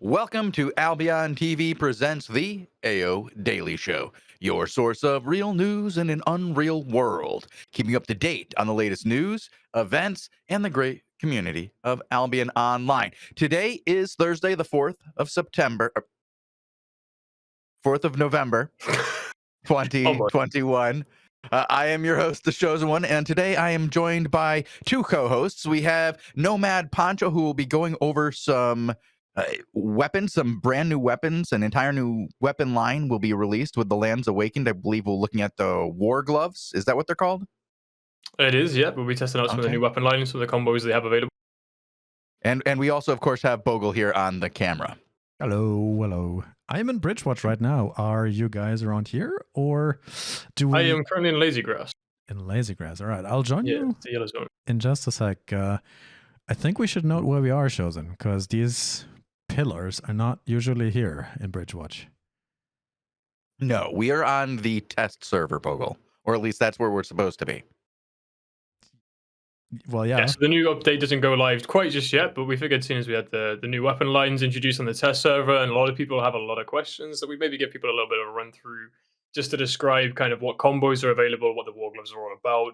Welcome to Albion TV presents the AO Daily Show, your source of real news in an unreal world, keeping you up to date on the latest news, events, and the great community of Albion Online. Today is Thursday, the 4th of September, 4th of November, Oh boy. 2021. I am your host, the Shozen One, and today I am joined by two co-hosts. We have NomadPoncho, who will be going over some weapons, some brand new weapons. An entire new weapon line will be released with the Lands Awakened. I believe we're looking at the War Gloves. Is that what they're called? It is, yeah. We'll be testing out some of the Okay. new weapon lines, some of the combos they have available. And we also, of course, have Bogul here on the camera. Hello. I'm in Bridgewatch right now. Are you guys around here, or do we? I am currently in Lazy Grass. In Lazy Grass. All right, I'll join Yeah, you it's the yellow zone. in just a sec. I think we should note where we are, Shozen, because these pillars are not usually here in Bridgewatch. No, we are on the test server, Bogul, or at least that's where we're supposed to be. Well, yeah. Yeah, so the new update doesn't go live quite just yet, but we figured seeing as we had the new weapon lines introduced on the test server, and a lot of people have a lot of questions, that we maybe give people a little bit of a run through just to describe kind of what combos are available, what the War Gloves are all about,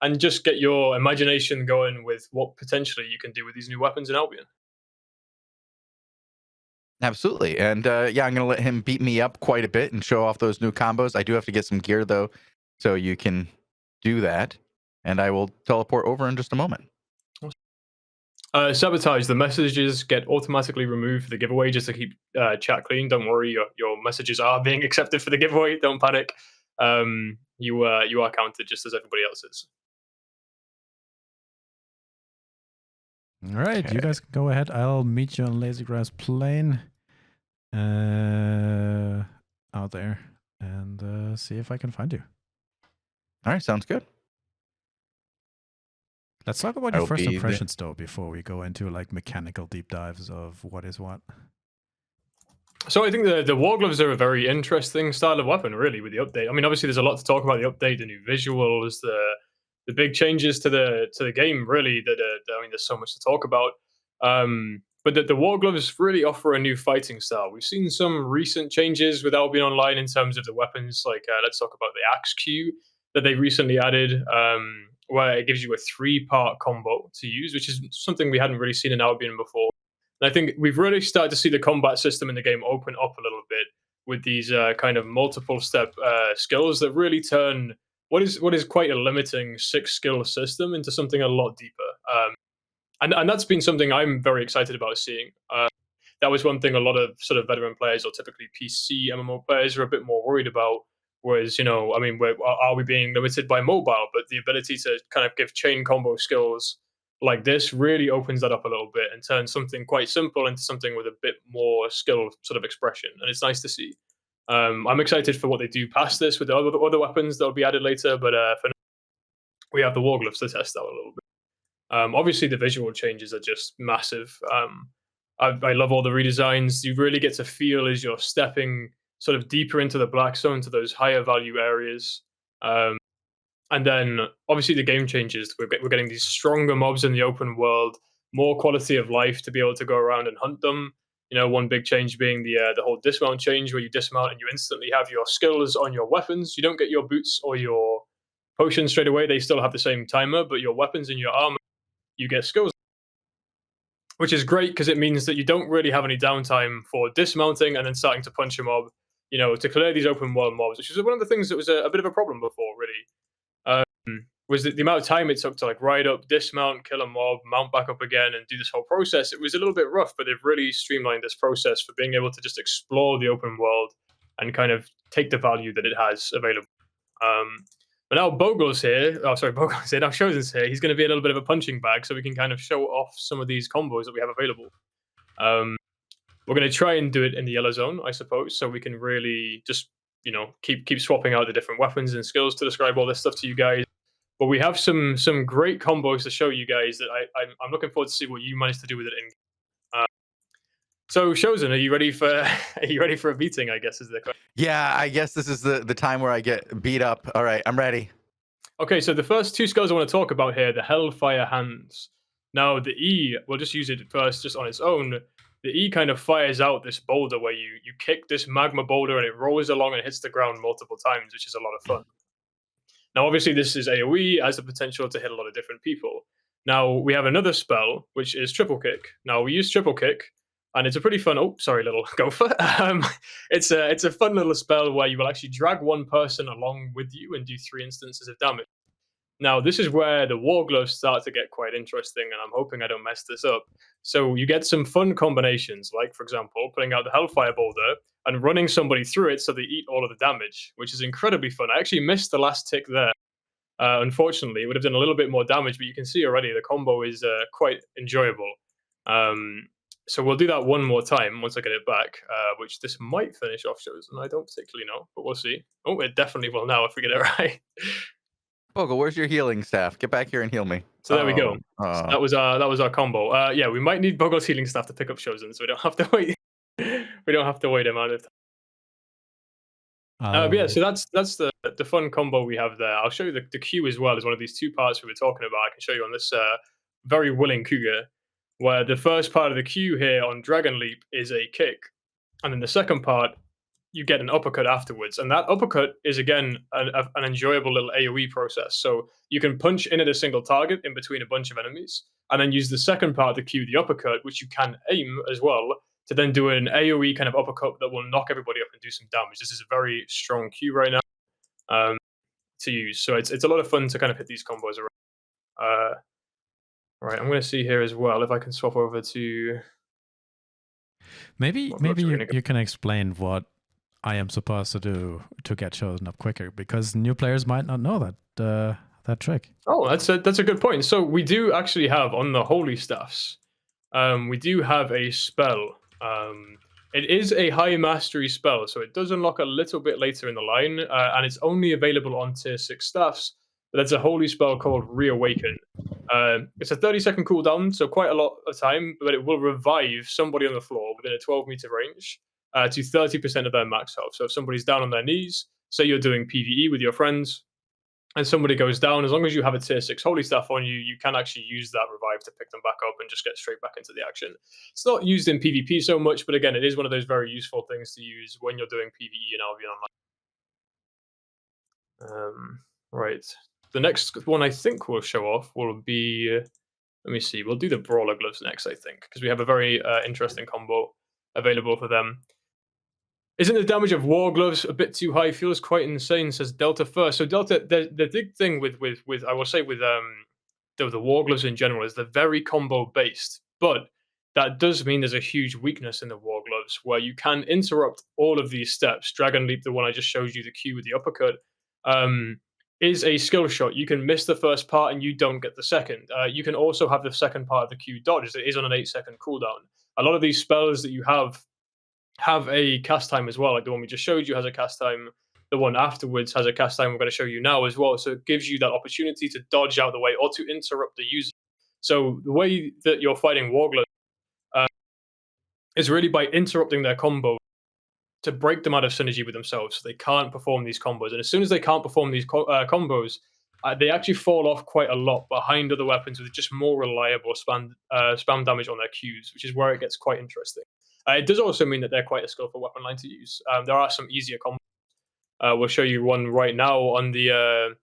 and just get your imagination going with what potentially you can do with these new weapons in Albion. Absolutely. And yeah, I'm going to let him beat me up quite a bit and show off those new combos. I do have to get some gear, though, so you can do that. And I will teleport over in just a moment. Sabotage. The messages get automatically removed for the giveaway just to keep chat clean. Don't worry, your messages are being accepted for the giveaway. Don't panic. You are counted just as everybody else is. All right, you guys can go ahead. I'll meet you on Lazy Grass Plain out there and see if I can find you. All right, sounds good. Let's talk about I your will first be impressions, though, before we go into like mechanical deep dives of what is what. So I think the War Gloves are a very interesting style of weapon, really, with the update. I mean, obviously, there's a lot to talk about the update, the new visuals, the big changes to the game. Really, I mean, there's so much to talk about. But the War Gloves really offer a new fighting style. We've seen some recent changes with Albion Online in terms of the weapons. Like, let's talk about the Axe Q that they recently added, where it gives you a 3-part combo to use, which is something we hadn't really seen in Albion before. And I think we've really started to see the combat system in the game open up a little bit with these kind of multiple step skills that really turn what is quite a limiting 6-skill system into something a lot deeper. And that's been something I'm very excited about seeing. That was one thing a lot of sort of veteran players or typically PC MMO players are a bit more worried about. Whereas, I mean, are we being limited by mobile? But the ability to kind of give chain combo skills like this really opens that up a little bit and turns something quite simple into something with a bit more skill sort of expression. And it's nice to see. I'm excited for what they do past this with the other weapons that will be added later. But for now, we have the War Gloves to test out a little bit. Obviously, the visual changes are just massive. I love all the redesigns. You really get to feel as you're stepping sort of deeper into the black zone to those higher value areas. And then obviously the game changes. We're getting these stronger mobs in the open world, more quality of life to be able to go around and hunt them. One big change being the whole dismount change, where you dismount and you instantly have your skills on your weapons. You don't get your boots or your potions straight away. They still have the same timer, but your weapons and your armor, you get skills, which is great because it means that you don't really have any downtime for dismounting and then starting to punch a mob, to clear these open world mobs, which is one of the things that was a bit of a problem before, really. Was the amount of time it took to like ride up, dismount, kill a mob, mount back up again, and do this whole process. It was a little bit rough, but they've really streamlined this process for being able to just explore the open world and kind of take the value that it has available. But now Bogul's here. Oh, sorry, Bogul's here. Now Shozen's here. He's going to be a little bit of a punching bag, so we can kind of show off some of these combos that we have available. We're going to try and do it in the yellow zone, I suppose, so we can really just keep swapping out the different weapons and skills to describe all this stuff to you guys. But we have some great combos to show you guys that I'm looking forward to see what you manage to do with it. So Shozen, are you ready for a beating? I guess is the question. Yeah, I guess this is the time where I get beat up. All right, I'm ready. Okay, so the first 2 skills I want to talk about here, the Hellfire Hands. Now the E, we'll just use it first, just on its own. the E kind of fires out this boulder where you kick this magma boulder and it rolls along and hits the ground multiple times, which is a lot of fun. Now, obviously, this is AoE, has the potential to hit a lot of different people. Now, we have another spell, which is Triple Kick. Now, we use Triple Kick, and it's a pretty fun. Oh, sorry, little gopher. It's a fun little spell where you will actually drag one person along with you and do 3 instances of damage. Now, this is where the War Gloves start to get quite interesting, and I'm hoping I don't mess this up. So you get some fun combinations, like, for example, putting out the Hellfire Boulder and running somebody through it so they eat all of the damage, which is incredibly fun. I actually missed the last tick there. Unfortunately, it would have done a little bit more damage, but you can see already the combo is quite enjoyable. So we'll do that one more time once I get it back, which this might finish off Shozen. I don't particularly know, but we'll see. Oh, it definitely will now if we get it right. Bogul, where's your healing staff? Get back here and heal me. So there we go. So that was our combo. Yeah, we might need Bogul's healing staff to pick up Shozen, so we don't have to wait. We don't have to wait a amount of time. But yeah, so that's the fun combo we have there. I'll show you the Q as well as one of these 2 parts we were talking about. I can show you on this very willing cougar, where the first part of the Q here on Dragon Leap is a kick, and then the second part you get an uppercut afterwards, and that uppercut is again an enjoyable little AoE process. So you can punch in at a single target in between a bunch of enemies, and then use the second part of the Q, the uppercut, which you can aim as well, to then do an AoE kind of uppercut that will knock everybody up and do some damage. This is a very strong Q right now to use, so it's a lot of fun to kind of hit these combos around. Right, I'm going to see here as well if I can swap over to. Maybe you can explain what I am supposed to do to get Shozen up quicker, because new players might not know that trick. Oh, that's a good point. So we do actually have on the holy staffs, we do have a spell. It is a high mastery spell, so it does unlock a little bit later in the line, and it's only available on tier 6 staffs. But that's a holy spell called Reawaken. It's a 30-second cooldown, so quite a lot of time, but it will revive somebody on the floor within a 12-meter range to 30% of their max health. So if somebody's down on their knees, say you're doing PvE with your friends, and somebody goes down, as long as you have a tier 6 holy staff on you, you can actually use that revive to pick them back up and just get straight back into the action. It's not used in PvP so much, but again, it is one of those very useful things to use when you're doing PvE in Albion Online. Right. The next one I think we'll show off will be, let me see, we'll do the Brawler Gloves next, I think, because we have a very interesting combo available for them. Isn't the damage of War Gloves a bit too high? Feels quite insane, says Delta first. So Delta, the big thing with I will say with the War Gloves in general is they're very combo based, but that does mean there's a huge weakness in the War Gloves where you can interrupt all of these steps. Dragon Leap, the one I just showed you, the Q with the uppercut, is a skill shot. You can miss the first part and you don't get the second. You can also have the second part of the Q dodged. It is on an 8-second cooldown. A lot of these spells that you have a cast time as well. Like the one we just showed you has a cast time. The one afterwards has a cast time we're going to show you now as well. So it gives you that opportunity to dodge out of the way or to interrupt the user. So the way that you're fighting War Gloves is really by interrupting their combo to break them out of synergy with themselves, so they can't perform these combos. And as soon as they can't perform these combos, they actually fall off quite a lot behind other weapons with just more reliable spam damage on their Qs, which is where it gets quite interesting. It does also mean that they're quite a skillful weapon line to use. There are some easier combos. We'll show you one right now on the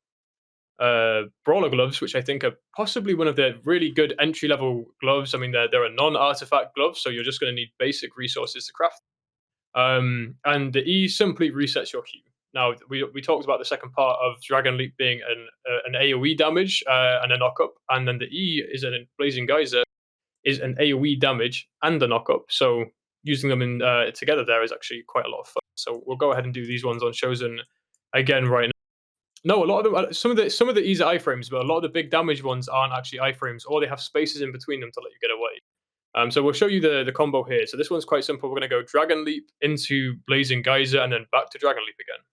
Brawler Gloves, which I think are possibly one of the really good entry-level gloves. I mean, they're a non-artifact glove, so you're just going to need basic resources to craft. And the E simply resets your Q. Now, we talked about the second part of Dragon Leap being an AoE damage and a knockup, and then the E is an Blazing Geyser is an AoE damage and a knockup. So using them in together there is actually quite a lot of fun. So we'll go ahead and do these ones on Shozen again right now. No, a lot of them, some of the E's are iframes, but a lot of the big damage ones aren't actually iframes, or they have spaces in between them to let you get away. So we'll show you the combo here. So this one's quite simple. We're going to go Dragon Leap into Blazing Geyser and then back to Dragon Leap again.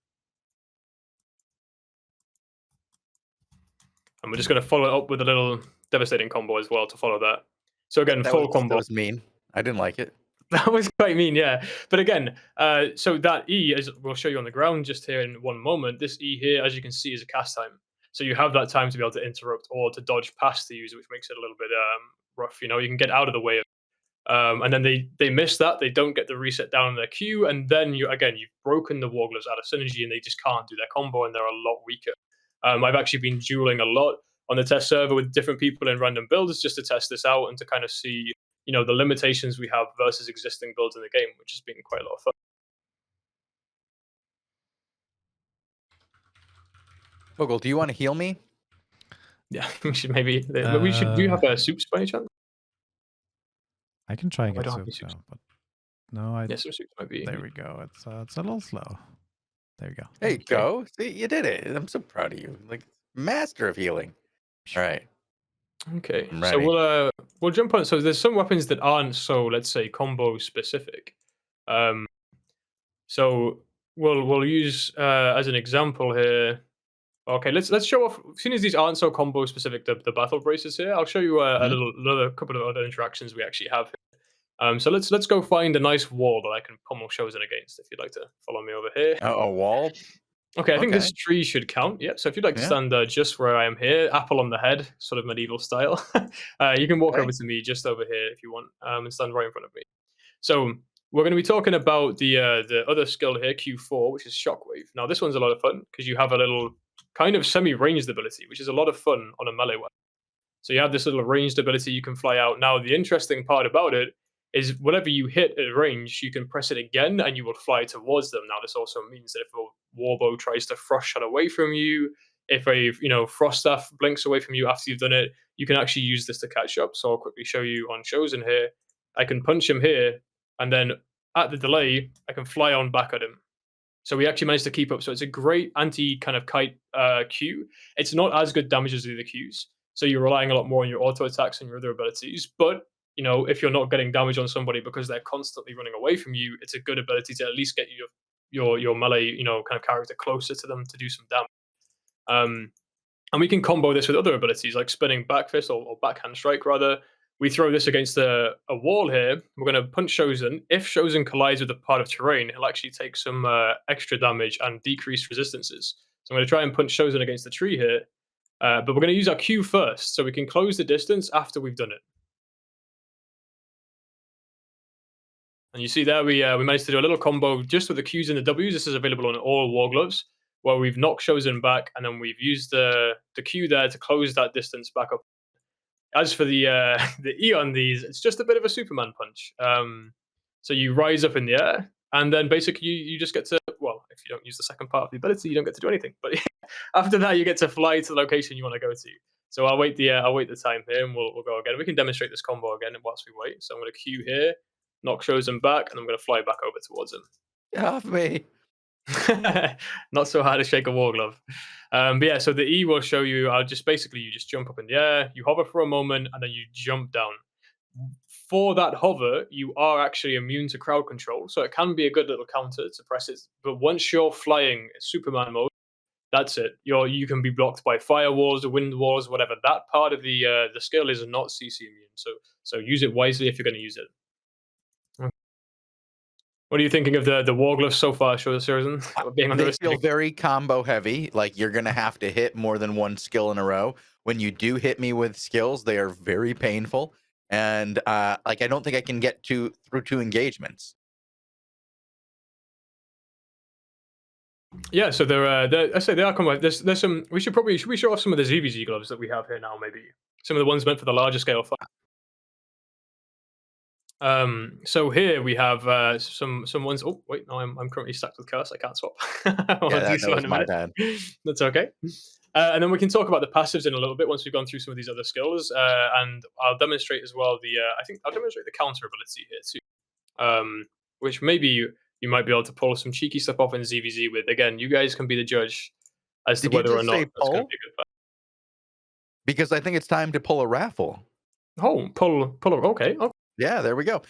And we're just going to follow it up with a little devastating combo as well to follow that. So again, full combo. That was mean. I didn't like it. That was quite mean, yeah. But again, so that E, as we'll show you on the ground just here in one moment, this E here, as you can see, is a cast time. So you have that time to be able to interrupt or to dodge past the user, which makes it a little bit rough. You know, you can get out of the way And then they miss that, they don't get the reset down in their Q, and then you've broken the War Gloves out of synergy, and they just can't do their combo, and they're a lot weaker. I've actually been dueling a lot on the test server with different people in random builds just to test this out and to kind of see, the limitations we have versus existing builds in the game, which has been quite a lot of fun. Bogul, do you want to heal me? Yeah, we should maybe. We should. Do you have a soups by any chance? I can try and I get don't have soup any now, but no, Yeah, some soups might be. there we go. It's a little slow. There you go. There you go. See, you did it. I'm so proud of you. Like, master of healing. All right. Okay, I'm so ready. we'll jump on. So there's some weapons that aren't so, let's say, combo specific. So we'll use as an example here. Okay, let's show off. Seeing as these aren't so combo specific, the battle braces here, I'll show you another couple of other interactions we actually have here. So let's go find a nice wall that I can pummel Shozen against. If you'd like to follow me over here. A wall. Okay, I think this tree should count. Yeah. So if you'd like to stand just where I am here, apple on the head, sort of medieval style, you can walk over to me just over here if you want, and stand right in front of me. So we're going to be talking about the other skill here, Q4, which is Shockwave. Now this one's a lot of fun because you have a little kind of semi-ranged ability, which is a lot of fun on a melee weapon. So you have this little ranged ability, you can fly out. Now the interesting part about it is whatever you hit at range, you can press it again and you will fly towards them. Now this also means that if a warbow tries to frost shot away from you, if a frost staff blinks away from you after you've done it, you can actually use this to catch up. So I'll quickly show you on Shozen here. I can punch him here, and then at the delay, I can fly on back at him. So we actually managed to keep up. So it's a great anti kind of kite Q. It's not as good damage as the other Qs. So you're relying a lot more on your auto attacks and your other abilities. But if you're not getting damage on somebody because they're constantly running away from you, it's a good ability to at least get your melee, kind of character closer to them to do some damage. And we can combo this with other abilities like spinning back fist or backhand strike rather. We throw this against a wall here. We're going to punch Shozen. If Shozen collides with a part of terrain, he'll actually take some extra damage and decreased resistances. So I'm going to try and punch Shozen against the tree here. But we're going to use our Q first, so we can close the distance after we've done it. And you see there, we managed to do a little combo just with the Qs and the Ws. This is available on all War Gloves, where we've knocked Shozen back, and then we've used the Q there to close that distance back up. As for the E on these, it's just a bit of a Superman punch. So you rise up in the air, and then basically you just get to, well, if you don't use the second part of the ability, you don't get to do anything. But after that, you get to fly to the location you want to go to. So I'll wait the time here, and we'll go again. We can demonstrate this combo again whilst we wait. So I'm going to Q here, knock Shozen back, and I'm going to fly back over towards him. Get off me. Not so hard to shake a War Glove. But yeah, so the E will show you, you just jump up in the air, you hover for a moment, and then you jump down. For that hover, you are actually immune to crowd control, so it can be a good little counter to press it. But once you're flying Superman mode, that's it. You can be blocked by firewalls, wind walls, whatever. That part of the skill is not CC immune, so use it wisely if you're going to use it. What are you thinking of the War Gloves so far, Shozen? They feel very combo heavy. Like you're gonna have to hit more than one skill in a row. When you do hit me with skills, they are very painful, and I don't think I can get through 2 engagements. Yeah, so I say they are combo. There's some. Should we show off some of the Zvz Gloves that we have here now? Maybe some of the ones meant for the larger scale fight. So here we have some ones. Oh wait, no, I'm currently stuck with curse. I can't swap. That was my bad. That's okay. And then we can talk about the passives in a little bit once we've gone through some of these other skills. And I'll demonstrate as well I think I'll demonstrate the counter ability here too. Which maybe you might be able to pull some cheeky stuff off in ZVZ with. Again, you guys can be the judge as to whether or not that's going to be a good fight. Because I think it's time to pull a raffle. Oh, pull. Okay. Yeah, there we go.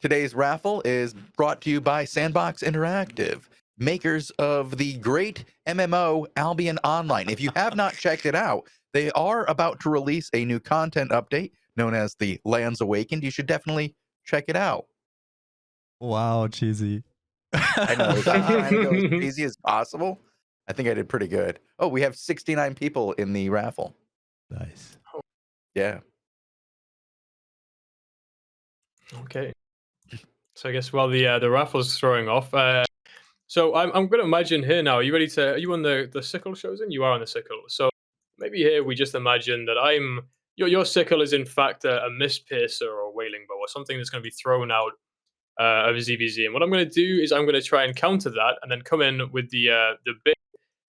Today's raffle is brought to you by Sandbox Interactive, makers of the great MMO Albion Online. If you have not checked it out, they are about to release a new content update known as the Lands Awakened. You should definitely check it out. Wow, cheesy. I know. Is that trying to go as easy as possible? I think I did pretty good. Oh, we have 69 people in the raffle. Nice. Yeah. Okay. So I guess while the raffle's throwing off, so I'm going to imagine here now. Are you ready to? Are you on the sickle, Shozen? You are on the sickle. So maybe here we just imagine that your sickle is in fact a mist piercer or a wailing bow or something that's going to be thrown out of ZVZ. And what I'm going to do is I'm going to try and counter that and then come in with the big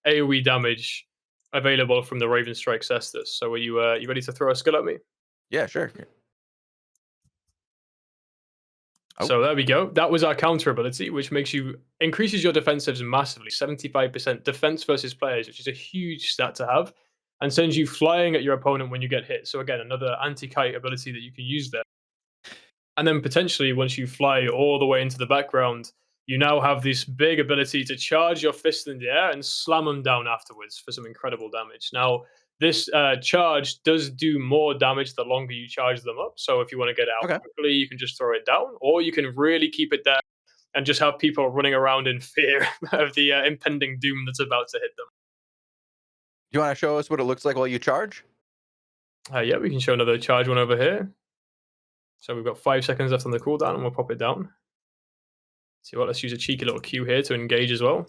AOE damage available from the Raven Strike Cestus. So are you ready to throw a skill at me? Yeah, sure. Oh. So there we go. That was our counter ability, which increases your defensives massively, 75% defense versus players, which is a huge stat to have, and sends you flying at your opponent when you get hit. So again, another anti-kite ability that you can use there. And then potentially, once you fly all the way into the background, you now have this big ability to charge your fist in the air and slam them down afterwards for some incredible damage. Now, this charge does do more damage the longer you charge them up. So if you want to get out quickly, you can just throw it down, or you can really keep it there and just have people running around in fear of the impending doom that's about to hit them. Do you want to show us what it looks like while you charge? Yeah, we can show another charge one over here. So we've got 5 seconds left on the cooldown, and we'll pop it down. See what? Let's use a cheeky little Q here to engage as well.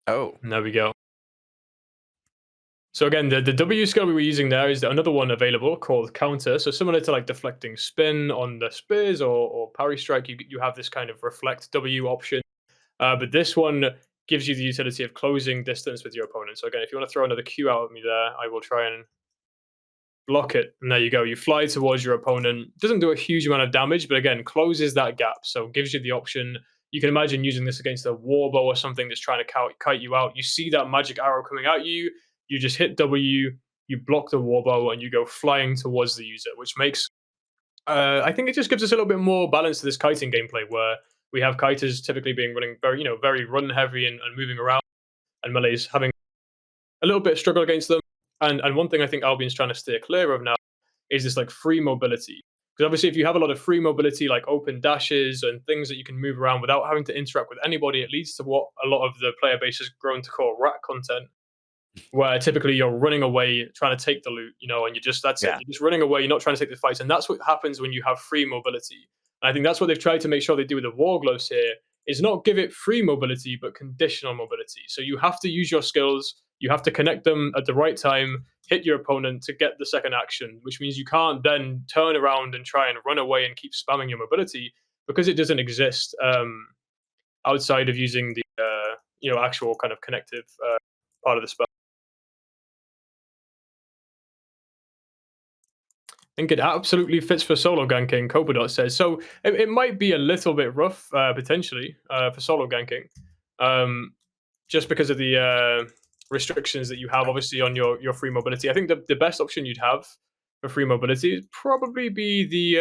Oh, and there we go. So again, the W skill we were using there is another one available called Counter. So similar to like deflecting spin on the spears or parry strike, you have this kind of reflect W option. But this one gives you the utility of closing distance with your opponent. So again, if you want to throw another Q out at me there, I will try and block it. And there you go. You fly towards your opponent. Doesn't do a huge amount of damage, but again, closes that gap. So gives you the option. You can imagine using this against a warbow or something that's trying to kite you out. You see that magic arrow coming at you. You just hit W, you block the warbow, and you go flying towards the user, which makes, I think it just gives us a little bit more balance to this kiting gameplay, where we have kiters typically being running very run heavy and moving around, and melees having a little bit of struggle against them. And one thing I think Albion's trying to steer clear of now is this like free mobility. Because obviously, if you have a lot of free mobility, like open dashes and things that you can move around without having to interact with anybody, it leads to what a lot of the player base has grown to call rat content, where typically you're running away trying to take the loot, and you're it. You're just running away. You're not trying to take the fights, and that's what happens when you have free mobility. And I think that's what they've tried to make sure they do with the War Gloves here, is not give it free mobility, but conditional mobility. So you have to use your skills, you have to connect them at the right time, hit your opponent to get the second action, which means you can't then turn around and try and run away and keep spamming your mobility, because it doesn't exist outside of using the actual kind of connective part of the spell. I think it absolutely fits for solo ganking, Coperdot says. So it might be a little bit rough, potentially, for solo ganking, just because of the restrictions that you have, obviously, on your free mobility. I think the best option you'd have for free mobility would probably be the...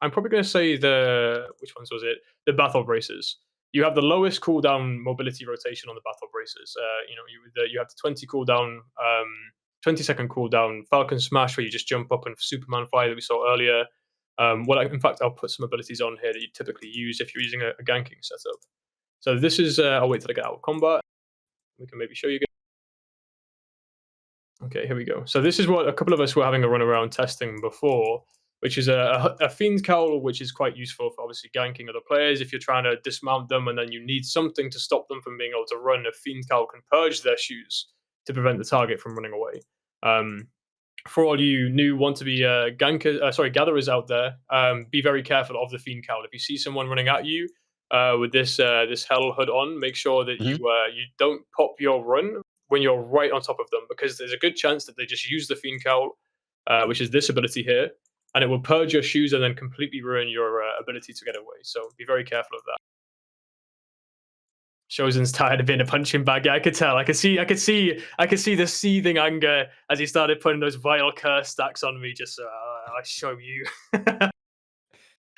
I'm probably going to say which ones was it? The Battle Braces. You have the lowest cooldown mobility rotation on the Battle Braces. You have the 20 cooldown... 20-second cooldown Falcon Smash, where you just jump up and Superman fly that we saw earlier. In fact, I'll put some abilities on here that you typically use if you're using a ganking setup. So this is, I'll wait till I get out of combat. We can maybe show you again. Okay, here we go. So this is what a couple of us were having a run around testing before, which is a Fiend Cowl, which is quite useful for obviously ganking other players. If you're trying to dismount them and then you need something to stop them from being able to run, a Fiend Cowl can purge their shoes to prevent the target from running away. For all you new want to be gatherers out there, be very careful of the Fiend Cowl. If you see someone running at you with this Hell Hood on, make sure that you don't pop your run when you're right on top of them, because there's a good chance that they just use the Fiend Cowl, which is this ability here, and it will purge your shoes and then completely ruin your ability to get away. So be very careful of that. Shozen's tired of being a punching bag. Yeah, I could tell. I could see the seething anger as he started putting those vile curse stacks on me. Just I show you.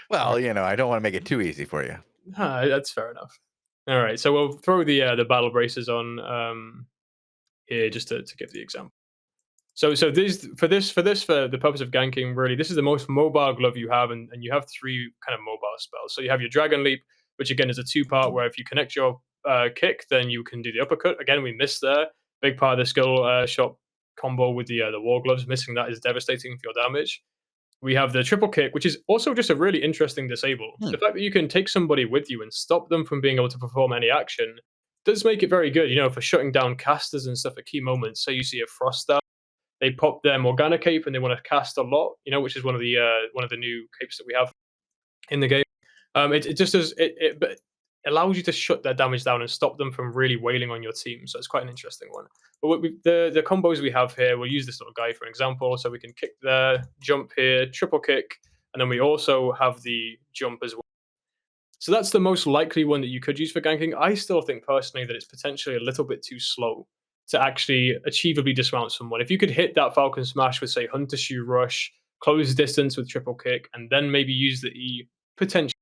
Well, I don't want to make it too easy for you. That's fair enough. All right, so we'll throw the battle braces on here just to give the example. So for the purpose of ganking, really, this is the most mobile glove you have, and you have 3 kind of mobile spells. So you have your Dragon Leap, which again is a 2-part, where if you connect your kick, then you can do the uppercut. Again, we missed there. Big part of the skill shop combo with the War Gloves. Missing that is devastating for your damage. We have the triple kick, which is also just a really interesting disable. The fact that you can take somebody with you and stop them from being able to perform any action does make it very good, for shutting down casters and stuff at key moments. Say you see a Frost out, they pop their Morgana cape and they want to cast a lot, which is one of the new capes that we have in the game. It just does it allows you to shut their damage down and stop them from really wailing on your team. So it's quite an interesting one. But the combos we have here, we'll use this little guy for an example. So we can kick there, jump here, triple kick, and then we also have the jump as well. So that's the most likely one that you could use for ganking. I still think personally that it's potentially a little bit too slow to actually achievably dismount someone. If you could hit that Falcon Smash with, say, Hunter Shoe Rush, close distance with triple kick, and then maybe use the E, potentially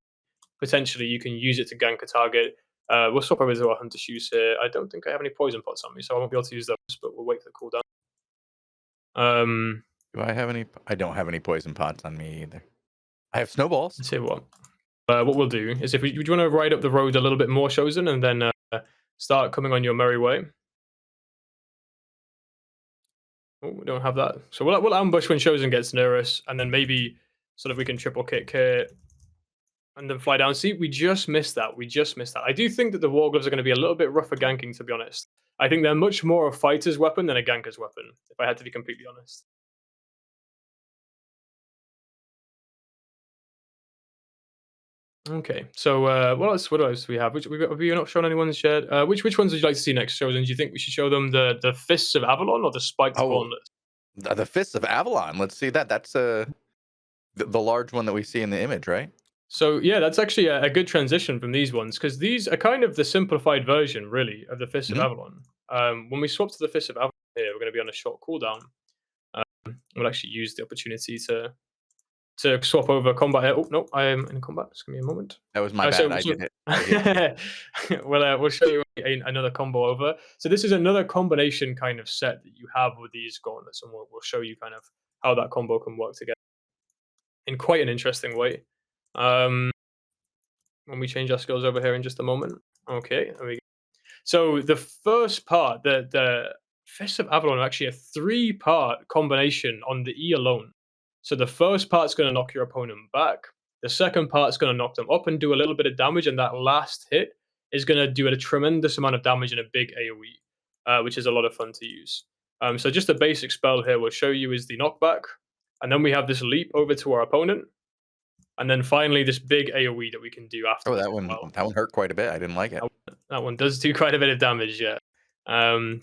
you can use it to gank a target. We'll swap over to our Hunter Shoes here. I don't think I have any poison pots on me, so I won't be able to use those, but we'll wait for the cooldown. Do I have any? I don't have any poison pots on me either. I have snowballs. Let's see what we'll do is do you want to ride up the road a little bit more, Shozen, and then start coming on your merry way? Oh, we don't have that. So we'll ambush when Shozen gets near us, and then maybe sort of we can triple kick here and then fly down. See, we just missed that. I do think that the War Gloves are going to be a little bit rough for ganking, to be honest. I think they're much more a fighter's weapon than a ganker's weapon, if I had to be completely honest. Okay, so what else do we have? Have you not shown anyone yet? Which ones would you like to see next, Shozen? Do you think we should show them the Fists of Avalon or the Spiked Gauntlets? The Fists of Avalon. Let's see that. That's the large one that we see in the image, right? So yeah, that's actually a good transition from these ones, because these are kind of the simplified version, really, of the Fists of Avalon. When we swap to the Fists of Avalon here, we're going to be on a short cooldown. We'll actually use the opportunity to swap over combat here. Oh no, I am in combat. Just give me a moment. That was my bad. I did it. We'll show you another combo over. So this is another combination kind of set that you have with these gauntlets, and we'll show you kind of how that combo can work together in quite an interesting way. When we change our skills over here in just a moment. Okay, there we go. So the first part, the Fists of Avalon, are actually a 3-part combination on the E alone. So the first part's going to knock your opponent back. The second part's going to knock them up and do a little bit of damage, and that last hit is going to do a tremendous amount of damage in a big AoE, which is a lot of fun to use. So just a basic spell here we'll show you is the knockback, and then we have this leap over to our opponent, and then finally this big AoE that we can do after. Oh, that one hurt quite a bit. I didn't like it. That one does do quite a bit of damage, yeah.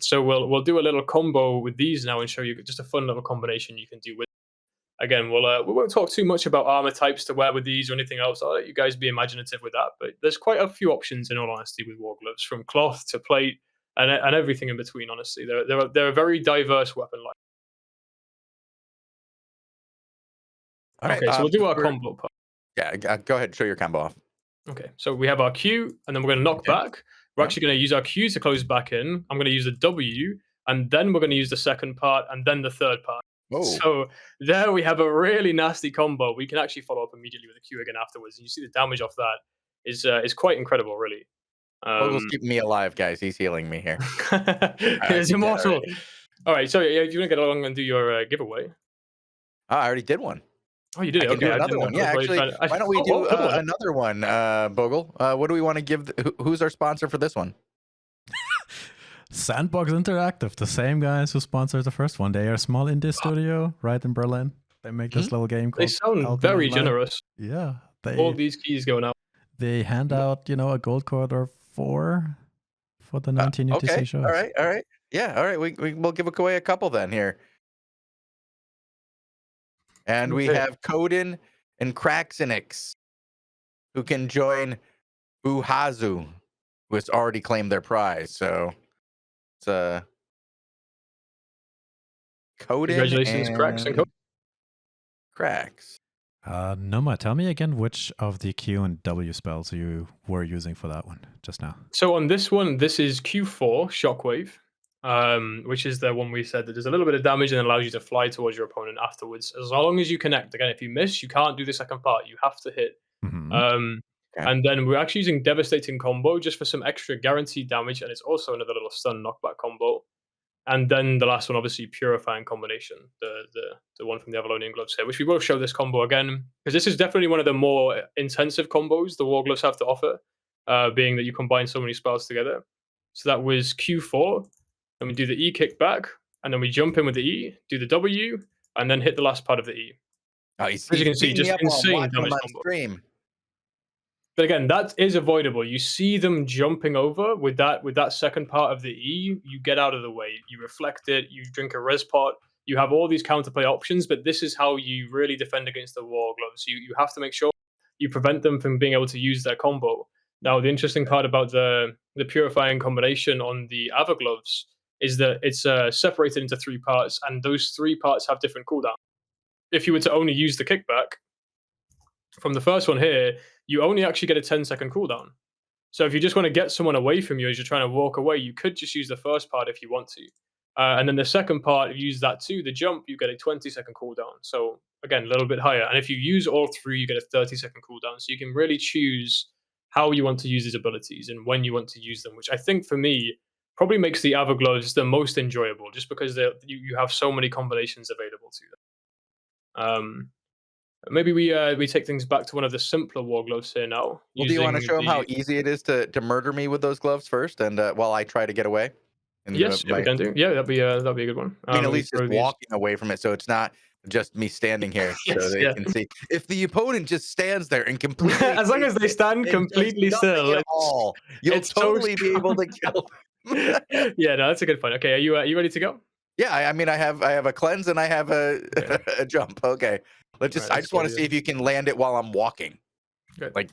So we'll do a little combo with these now and show you just a fun little combination you can do with. Again, we won't talk too much about armor types to wear with these or anything else. I'll let you guys be imaginative with that. But there's quite a few options, in all honesty, with War Gloves, from cloth to plate and everything in between. Honestly, they're a very diverse weapon. Okay, so we'll do our combo part. Yeah, go ahead, show your combo off. Okay, so we have our Q, and then we're going to knock back. We're actually going to use our Q to close back in. I'm going to use the W, and then we're going to use the second part, and then the third part. Oh. So there we have a really nasty combo. We can actually follow up immediately with a Q again afterwards. And you see the damage off that is quite incredible, really. Bogel's keeping me alive, guys. He's healing me here. He's immortal. All right, so if you want to get along and do your giveaway. I already did one. Oh, you did? Okay, do another one. Yeah, actually, why don't we do another one, Bogle? What do we want to give? Who's our sponsor for this one? Sandbox Interactive, the same guys who sponsored the first one. They are a small indie studio right in Berlin. They make this little game called They sound Albion very Online. Generous. Yeah. All these keys going out. They hand out, a gold card or 4 for the 19 UTC okay. shows. All right. Yeah, all right. We'll give away a couple then here. And we have Coden and Kraxenix, who can join Uhazu, who has already claimed their prize. So it's Coden. Congratulations, Krax and Krax. Noma, tell me again which of the Q and W spells you were using for that one just now. So on this one, this is Q4 Shockwave, which is the one we said that does a little bit of damage and allows you to fly towards your opponent afterwards. As long as you connect. Again, if you miss, you can't do the second part. You have to hit. And then we're actually using Devastating Combo just for some extra guaranteed damage, and it's also another little stun knockback combo. And then the last one, obviously, Purifying Combination, the one from the Avalonian Gloves here, which we will show this combo again, because this is definitely one of the more intensive combos the War Gloves have to offer, being that you combine so many spells together. So that was Q4, and we do the E kick back, and then we jump in with the E, do the W, and then hit the last part of the E. Oh, As you can see, just insane damage combo. Stream. But again, that is avoidable. You see them jumping over with that second part of the E. You get out of the way. You reflect it. You drink a res pot. You have all these counterplay options. But this is how you really defend against the War Gloves. You have to make sure you prevent them from being able to use their combo. Now, the interesting part about the Purifying Combination on the Ava Gloves is that it's separated into 3 parts, and those 3 parts have different cooldowns. If you were to only use the kickback from the first one here, you only actually get a 10-second cooldown. So if you just want to get someone away from you as you're trying to walk away, you could just use the first part if you want to. And then the second part, if you use that too, the jump, you get a 20-second cooldown. So again, a little bit higher. And if you use all 3, you get a 30-second cooldown. So you can really choose how you want to use these abilities and when you want to use them, which I think for me probably makes the Ava Gloves the most enjoyable, just because you have so many combinations available to them. Maybe we take things back to one of the simpler War Gloves here now. Well, do you want to show them how easy it is to murder me with those gloves first, and while I try to get away? Yes, we can do. Yeah, that'd be a good one. I mean, at least just walking away from it, so it's not just me standing here, yes, so they can see. If the opponent just stands there and completely, as long as they stand completely still, you'll totally be able to kill them. Yeah, no, that's a good point. Okay, are you ready to go? Yeah, I mean, I have a cleanse and I have a jump. Okay, I just want to see if you can land it while I'm walking. Good. Like,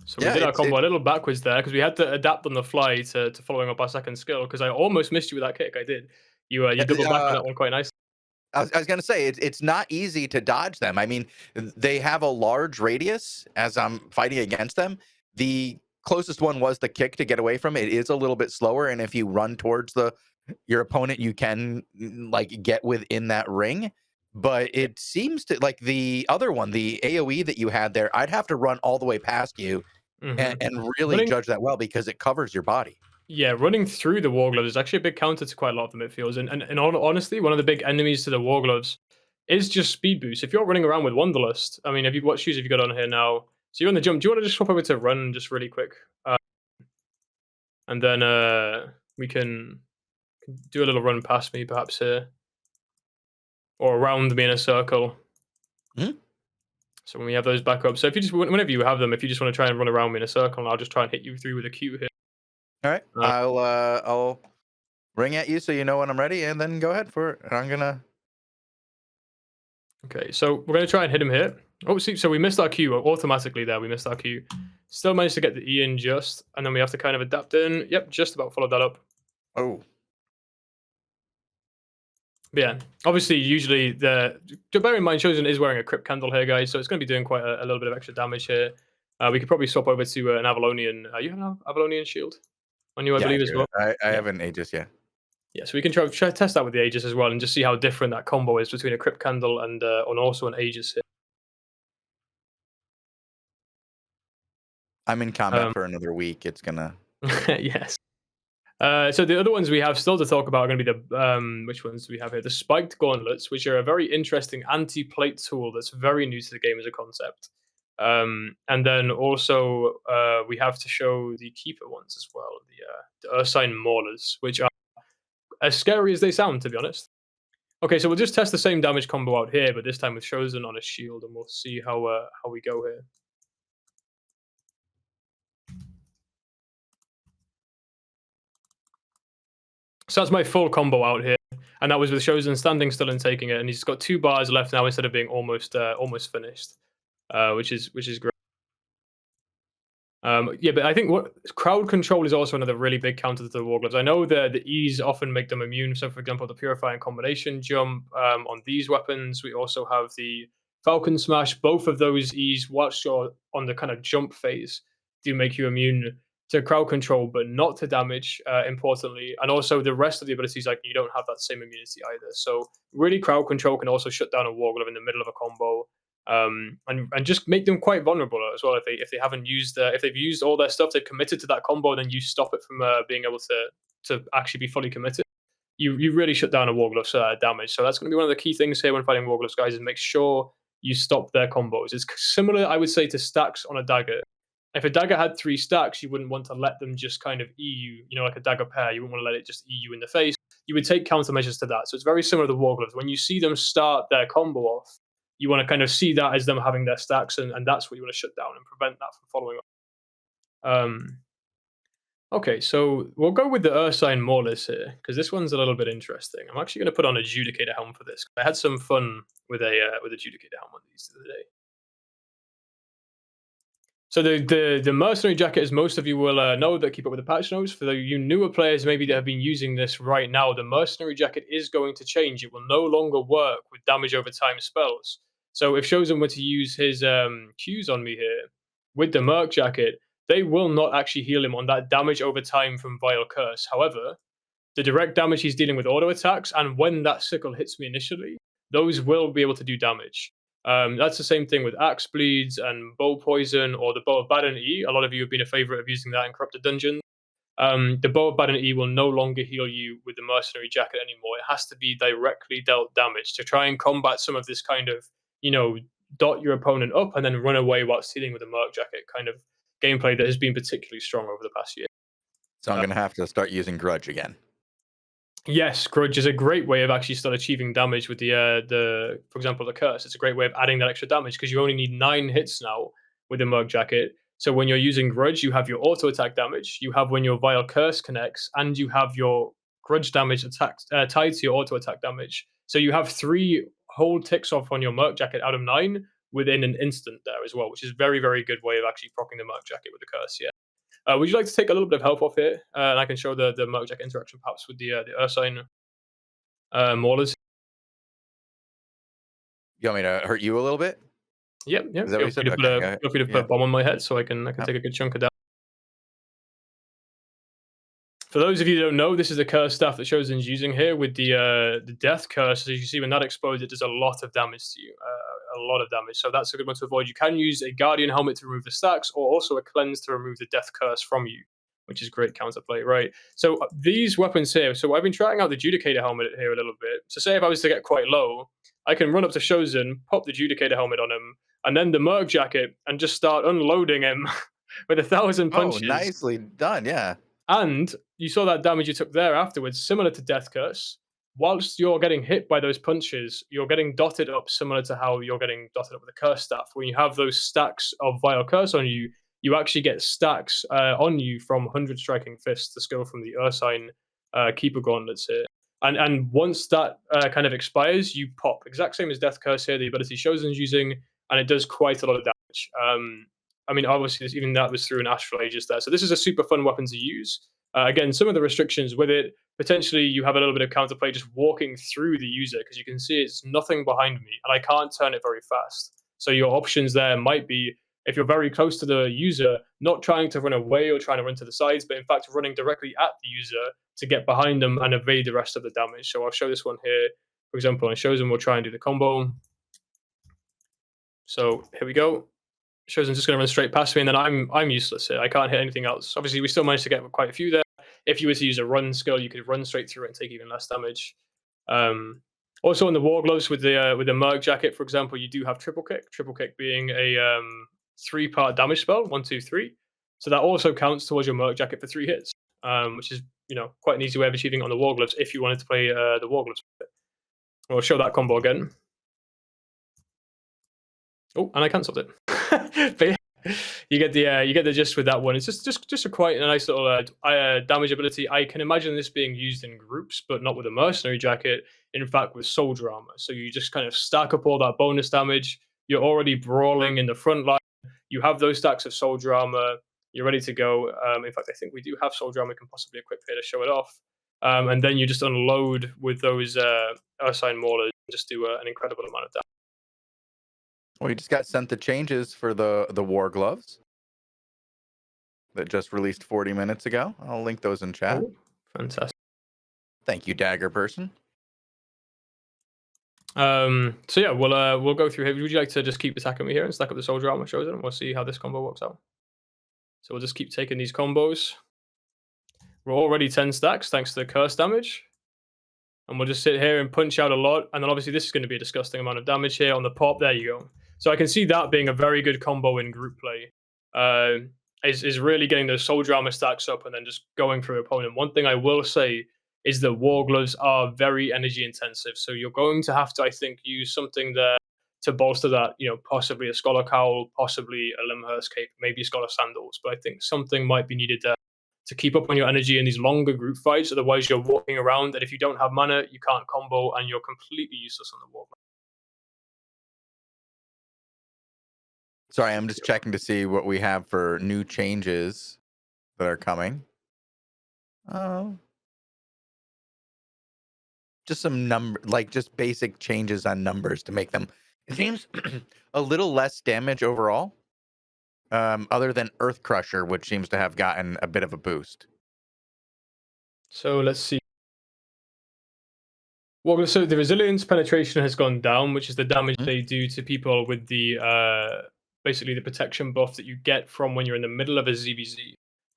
so we did our combo a little backwards there because we had to adapt on the fly to following up our second skill, because I almost missed you with that kick. I did. You doubled back on that one quite nice. I was going to say, it's not easy to dodge them. I mean, they have a large radius as I'm fighting against them. The closest one was the kick to get away from it. It is a little bit slower, and if you run towards your opponent, you can like get within that ring. But it seems to, like the other one, the AoE that you had there, I'd have to run all the way past you and really judge that well, because it covers your body. Yeah, running through the War Gloves is actually a big counter to quite a lot of them, it feels. And honestly, one of the big enemies to the War Gloves is just speed boost. If you're running around with Wanderlust, I mean, what shoes have you got on here now? So you're on the jump. Do you want to just swap over to run just really quick? And then we can do a little run past me, perhaps here. Or around me in a circle. So when we have those back up. So if you just, whenever you have them, if you just want to try and run around me in a circle, I'll just try and hit you through with a Q here. All right. I'll ring at you so you know when I'm ready, and then go ahead for it. And I'm gonna. Okay, so we're gonna try and hit him here. Oh, see, so we missed our Q automatically there. We missed our Q. Still managed to get the E in just, and then we have to kind of adapt in. Yep, just about followed that up. Oh. But yeah, obviously, usually bear in mind, Shozen is wearing a Crypt Candle here, guys, so it's going to be doing quite a little bit of extra damage here. We could probably swap over to an Avalonian. You have an Avalonian shield on you, I believe, as well. I haven't Aegis yet. Yeah, so we can try test that with the Aegis as well, and just see how different that combo is between a Crypt Candle and also an Aegis here. I'm in combat for another week. It's gonna. Yes. So the other ones we have still to talk about are going to be the which ones do we have here? The spiked gauntlets, which are a very interesting anti-plate tool that's very new to the game as a concept. And then also we have to show the keeper ones as well, the Ursine Maulers, which are as scary as they sound, to be honest. Okay, so we'll just test the same damage combo out here, but this time with Shozen on a shield, and we'll see how we go here. So that's my full combo out here, and that was with Shozen standing still and taking it, and he's got 2 bars left now instead of being almost finished, which is great. Yeah, but I think crowd control is also another really big counter to the War Gloves. I know the E's often make them immune. So, for example, the Purifying Combination jump on these weapons. We also have the Falcon Smash. Both of those E's, whilst you're on the kind of jump phase, do make you immune to crowd control, but not to damage, importantly. And also the rest of the abilities, like, you don't have that same immunity either. So really, crowd control can also shut down a War Glove in the middle of a combo. and just make them quite vulnerable as well. If they haven't used if they've used all their stuff, they've committed to that combo, then you stop it from being able to actually be fully committed. You really shut down a Warglove's damage. So that's going to be one of the key things here when fighting Wargloves, guys, is make sure you stop their combos. It's similar, I would say, to stacks on a dagger. If a dagger had 3 stacks, you wouldn't want to let them just kind of you, like a dagger pair. You wouldn't want to let it just you in the face. You would take countermeasures to that. So it's very similar to Wargloves. When you see them start their combo off, you want to kind of see that as them having their stacks, and that's what you want to shut down and prevent that from following up. Okay, so we'll go with the Ursine Maulers here, because this one's a little bit interesting. I'm actually going to put on a Judicator helm for this. I had some fun with a Judicator helm on these the other day. So the Mercenary Jacket, as most of you will know that keep up with the patch notes, for you newer players maybe that have been using this right now, the Mercenary Jacket is going to change. It will no longer work with damage over time spells. So if Shozen were to use his Qs on me here, with the Merc Jacket, they will not actually heal him on that damage over time from Vile Curse. However, the direct damage he's dealing with auto attacks, and when that sickle hits me initially, those will be able to do damage. That's the same thing with Axe Bleeds and Bow Poison or the Bow of Badon E. A lot of you have been a favorite of using that in Corrupted Dungeons. The Bow of Badon E will no longer heal you with the Mercenary Jacket anymore. It has to be directly dealt damage to try and combat some of this kind of, dot your opponent up and then run away whilst dealing with a Merc Jacket kind of gameplay that has been particularly strong over the past year. So I'm going to have to start using Grudge again. Yes, Grudge is a great way of actually still achieving damage with the for example, the Curse. It's a great way of adding that extra damage because you only need 9 hits now with the Merc Jacket. So when you're using Grudge, you have your auto attack damage, you have when your Vile Curse connects, and you have your Grudge damage attacks tied to your auto attack damage. So you have 3 whole ticks off on your Merc Jacket out of 9 within an instant there as well, which is very, very good way of actually proccing the Merc Jacket with the Curse. Yeah. Would you like to take a little bit of health off here? And I can show the Merc Jacket interaction perhaps with the Ursine Maulers. You want me to hurt you a little bit? Yep. Is that what you said? Feel free to put a bomb on my head so I can take a good chunk of that. For those of you who don't know, this is the curse staff that Shozen's using here with the death curse. As you can see, when that explodes, it does a lot of damage to you. A lot of damage. So that's a good one to avoid. You can use a Guardian helmet to remove the stacks, or also a cleanse to remove the death curse from you, which is great counterplay, right? So these weapons here. So I've been trying out the Judicator helmet here a little bit. So say if I was to get quite low, I can run up to Shozen, pop the Judicator helmet on him, and then the Merc Jacket, and just start unloading him with 1,000 punches. Oh, nicely done, yeah. And you saw that damage you took there afterwards, similar to Death Curse. Whilst you're getting hit by those punches, you're getting dotted up similar to how you're getting dotted up with the Curse staff. When you have those stacks of Vile Curse on you, you actually get stacks on you from 100 Striking Fists, the skill from the Ursine Keeper Gauntlets here. And once that kind of expires, you pop. Exact same as Death Curse here, the ability Shozen's using, and it does quite a lot of damage. I mean, obviously, even that was through an Astral Aegis there. So this is a super fun weapon to use. Again, some of the restrictions with it, potentially you have a little bit of counterplay just walking through the user, because you can see it's nothing behind me, and I can't turn it very fast. So your options there might be, if you're very close to the user, not trying to run away or trying to run to the sides, but in fact running directly at the user to get behind them and evade the rest of the damage. So I'll show this one here, for example, and Shozen will try and do the combo. So here we go. Shozen's just going to run straight past me, and then I'm useless here. I can't hit anything else. Obviously, we still managed to get quite a few there. If you were to use a run skill, you could run straight through it and take even less damage. Also, in the War Gloves with the Merc Jacket, for example, you do have Triple Kick. Triple Kick being a 3-part damage spell, 1, 2, 3. So that also counts towards your Merc Jacket for 3 hits, which is quite an easy way of achieving it on the War Gloves if you wanted to play the War Gloves. I'll show that combo again. Oh, and I cancelled it. But yeah, you get the gist with that one. It's just a quite a nice little damage ability. I can imagine this being used in groups, but not with a Mercenary Jacket. In fact, with Soldier Armor. So you just kind of stack up all that bonus damage. You're already brawling in the front line. You have those stacks of Soldier Armor. You're ready to go. In fact, I think we do have Soldier Armor we can possibly equip here to show it off. And then you just unload with those Ursine Maulers and just do an incredible amount of damage. We just got sent the changes for the War Gloves that just released 40 minutes ago. I'll link those in chat. Oh, fantastic. Thank you, Dagger Person. So yeah, we'll go through here. Would you like to just keep attacking me here and stack up the soldier armor, Shozen, and we'll see how this combo works out. So we'll just keep taking these combos. We're already 10 stacks thanks to the curse damage. And we'll just sit here and punch out a lot. And then obviously this is going to be a disgusting amount of damage here on the pop. There you go. So I can see that being a very good combo in group play. Is really getting those soldier armor stacks up and then just going for your opponent. One thing I will say is that war gloves are very energy intensive. So you're going to have to, I think, use something there to bolster that, possibly a scholar cowl, possibly a Limhurst cape, maybe scholar sandals. But I think something might be needed there to keep up on your energy in these longer group fights. Otherwise, you're walking around, and if you don't have mana, you can't combo, and you're completely useless on the war glove. Sorry, I'm just checking to see what we have for new changes that are coming. Just some just basic changes on numbers to make them, it seems, a little less damage overall. Other than Earth Crusher, which seems to have gotten a bit of a boost. So let's see. Well, so the resilience penetration has gone down, which is the damage they do to people with the basically the protection buff that you get from when you're in the middle of a ZVZ.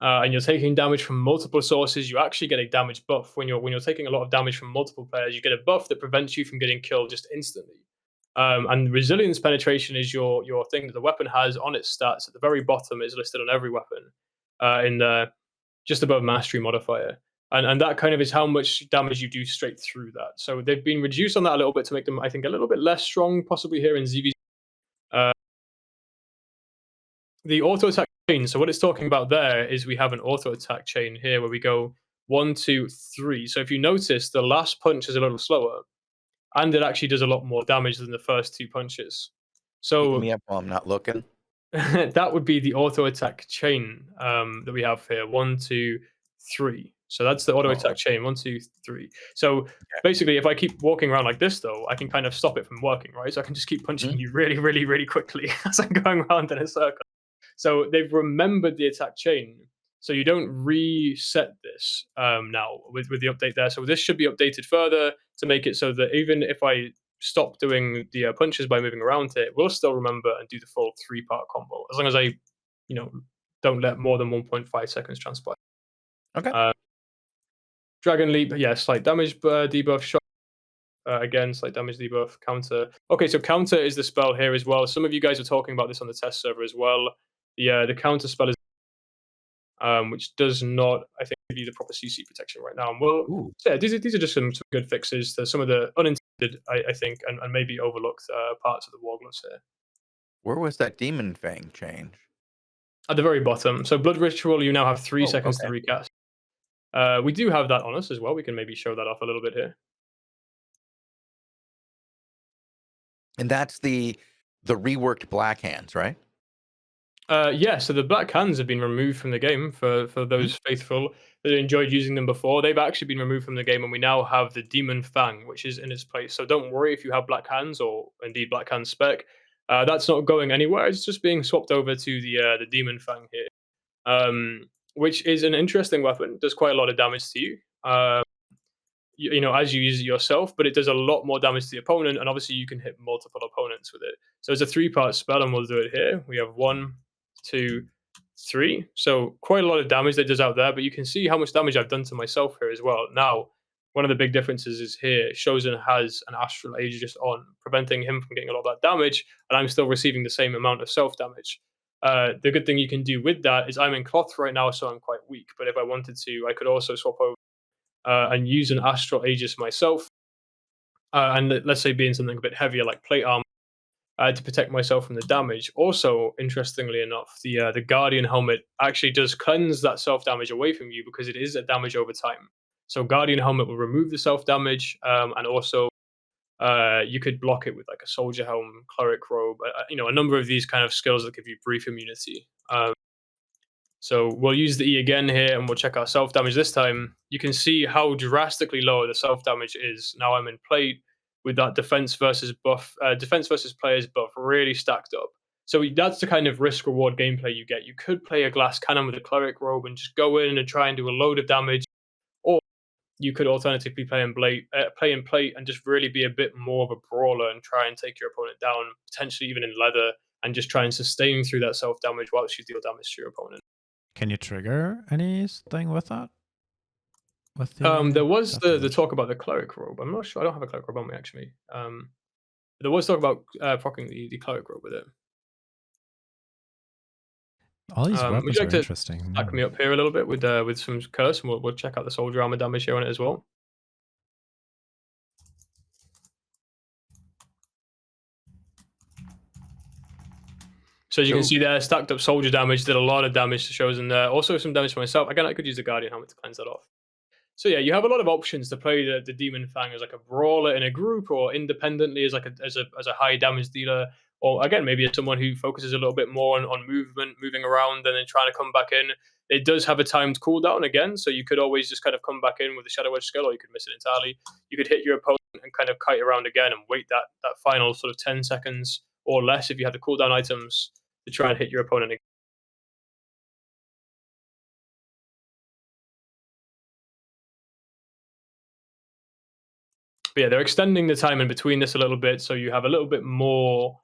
And you're taking damage from multiple sources. You actually get a damage buff when you're taking a lot of damage from multiple players. You get a buff that prevents you from getting killed just instantly. And resilience penetration is your thing that the weapon has on its stats. At the very bottom, it's listed on every weapon in the just above mastery modifier. And that kind of is how much damage you do straight through that. So they've been reduced on that a little bit to make them, I think, a little bit less strong, possibly here in ZVZ. The auto attack chain. So what it's talking about there is we have an auto attack chain here where we go 1, 2, 3. So if you notice, the last punch is a little slower, and it actually does a lot more damage than the first 2 punches. So Pick me up while I'm not looking. that would be the auto attack chain that we have here. 1, 2, 3. So that's the auto attack chain. 1, 2, 3. So basically, if I keep walking around like this, though, I can kind of stop it from working, right? So I can just keep punching you really, really, really quickly as I'm going around in a circle. So they've remembered the attack chain. So you don't reset this now with the update there. So this should be updated further to make it so that even if I stop doing the punches by moving around it, we'll still remember and do the full 3-part combo, as long as I, don't let more than 1.5 seconds transpire. Okay. Dragon Leap, slight damage debuff. Shock, again, slight damage debuff. Counter. Okay, so counter is the spell here as well. Some of you guys are talking about this on the test server as well. The counter spell is which does not, I think, give you the proper CC protection right now. And these are just some good fixes to some of the unintended, I think, and maybe overlooked parts of the war gloves here. Where was that Demon Fang change? At the very bottom. So Blood Ritual, you now have 3 seconds to recast. We do have that on us as well. We can maybe show that off a little bit here. And that's the reworked Black Hands, right? So the Black Hands have been removed from the game for those faithful that enjoyed using them before. They've actually been removed from the game, and we now have the Demon Fang, which is in its place. So don't worry if you have Black Hands or indeed Black Hands spec. That's not going anywhere. It's just being swapped over to the Demon Fang here, which is an interesting weapon. Does quite a lot of damage to you. As you use it yourself, but it does a lot more damage to the opponent, and obviously you can hit multiple opponents with it. So it's a 3-part spell, and we'll do it here. We have 1, 2, 3. So quite a lot of damage that does out there, but you can see how much damage I've done to myself here as well. Now, one of the big differences is here, Shozen has an Astral Aegis on, preventing him from getting a lot of that damage, and I'm still receiving the same amount of self-damage. The good thing you can do with that is I'm in cloth right now, so I'm quite weak, but if I wanted to, I could also swap over and use an Astral Aegis myself, and let's say being something a bit heavier like plate armor, to protect myself from the damage. Also, interestingly enough, the Guardian Helmet actually does cleanse that self-damage away from you because it is a damage over time. So Guardian Helmet will remove the self-damage, and also you could block it with like a Soldier Helm, Cleric Robe, a number of these kind of skills that give you brief immunity. So we'll use the E again here, and we'll check our self-damage this time. You can see how drastically lower the self-damage is. Now I'm in plate with that defense versus players buff really stacked up. So that's the kind of risk-reward gameplay you get. You could play a glass cannon with a Cleric Robe and just go in and try and do a load of damage. Or you could alternatively play in plate and just really be a bit more of a brawler and try and take your opponent down, potentially even in leather, and just try and sustain through that self damage whilst you deal damage to your opponent. Can you trigger anything with that? With there was the talk about the cleric robe. I'm not sure. I don't have a cleric robe on me actually. There was talk about proccing the cleric robe with it. All these weapons would you like are to interesting. Back me up here a little bit with some curse, and we'll check out the soldier armor damage here on it as well. So as you can see there, stacked up soldier damage, did a lot of damage to Shozen there. Also some damage to myself. Again, I could use the Guardian helmet to cleanse that off. So yeah, you have a lot of options to play the Demon Fang as like a brawler in a group, or independently as like as a high damage dealer, or again maybe as someone who focuses a little bit more on movement, moving around, and then trying to come back in. It does have a timed cooldown again, so you could always just kind of come back in with the Shadow Edge skill, or you could miss it entirely. You could hit your opponent and kind of kite around again and wait that final sort of 10 seconds or less if you have the cooldown items to try and hit your opponent again. But yeah, they're extending the time in between this a little bit, so you have a little bit more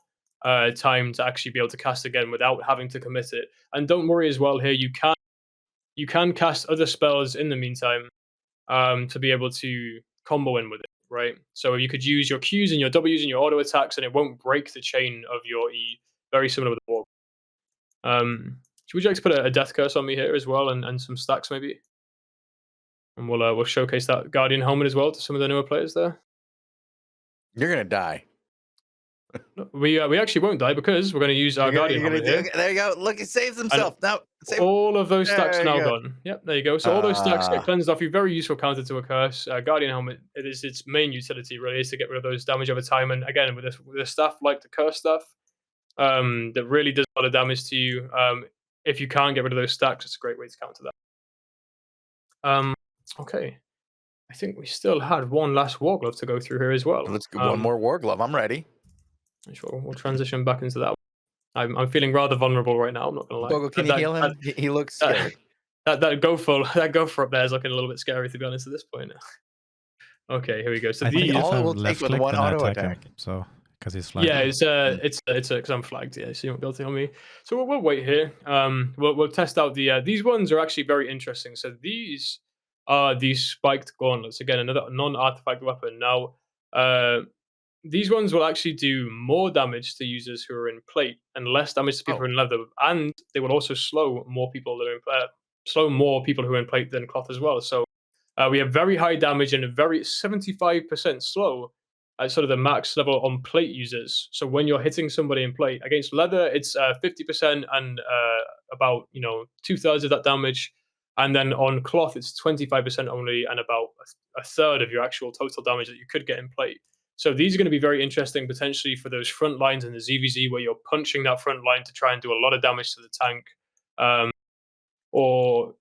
time to actually be able to cast again without having to commit it. And don't worry as well here, you can cast other spells in the meantime to be able to combo in with it, right? So you could use your Qs and your Ws and your auto attacks, and it won't break the chain of your E. Very similar with the Borg. Would you like to put a death curse on me here as well, and some stacks maybe? And we'll showcase that Guardian helmet as well to some of the newer players there. You're gonna die. We actually won't die because we're going to use our Guardian helmet here. There you go. Look, it saves himself. Now all of those stacks are now gone. Yep, there you go. So all those stacks get cleansed off you. Very useful counter to a curse. Guardian helmet, it is its main utility really, is to get rid of those damage over time. And again, with the stuff like the curse stuff, that really does a lot of damage to you. If you can't get rid of those stacks, it's a great way to counter that. Okay. I think we still had one last War Glove to go through here as well. Let's go one more War Glove. I'm ready. Sure, we'll transition back into that. I'm feeling rather vulnerable right now. I'm not gonna lie. Bogul, can you heal him? He looks scary. That gopher up there is looking a little bit scary to be honest at this point. Okay, here we go. So these all it will take with one auto attack. So because he's flagged. Yeah, it's because I'm flagged. Yeah, so you won't be able to heal me. So we'll wait here. We'll test out the these ones are actually very interesting. So these are these spiked gauntlets. Again, another non-artifact weapon. Now, these ones will actually do more damage to users who are in plate and less damage to people who are in leather, and they will also slow more people that are in who are in plate than cloth as well. So we have very high damage and a very 75% slow at sort of the max level on plate users. So when you're hitting somebody in plate against leather, it's 50% and about 2/3 of that damage. And then on cloth, it's 25% only and about a third of your actual total damage that you could get in plate. So these are going to be very interesting potentially for those front lines in the ZVZ where you're punching that front line to try and do a lot of damage to the tank. Or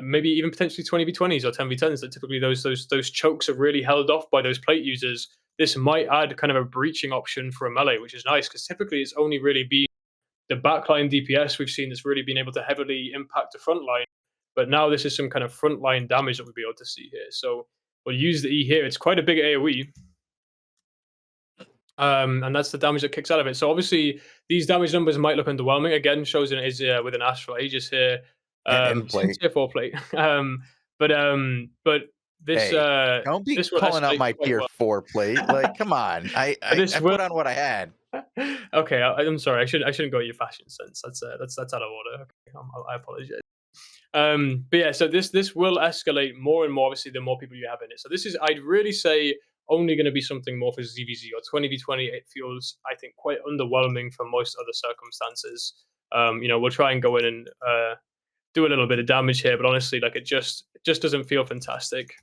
maybe even potentially 20v20s or 10v10s that typically those chokes are really held off by those plate users. This might add kind of a breaching option for a melee, which is nice because typically it's only really been the backline DPS we've seen that's really been able to heavily impact the front line. But now this is some kind of frontline damage that we'll be able to see here. So we'll use the E here. It's quite a big AoE. And that's the damage that kicks out of it. So obviously these damage numbers might look underwhelming. Again, Shozen is with an Astral Aegis here. Tier 4 plate. But this don't be calling out my tier 4 plate. Like, come on. I put on what I had. Okay, I'm sorry. I shouldn't go at your fashion sense. That's out of order. Okay, I apologize. But yeah, so this will escalate more and more, obviously, the more people you have in it. So this is, I'd really say, only going to be something more for ZVZ or 20v20. It feels, I think, quite underwhelming for most other circumstances. We'll try and go in and do a little bit of damage here, but honestly, like it just doesn't feel fantastic.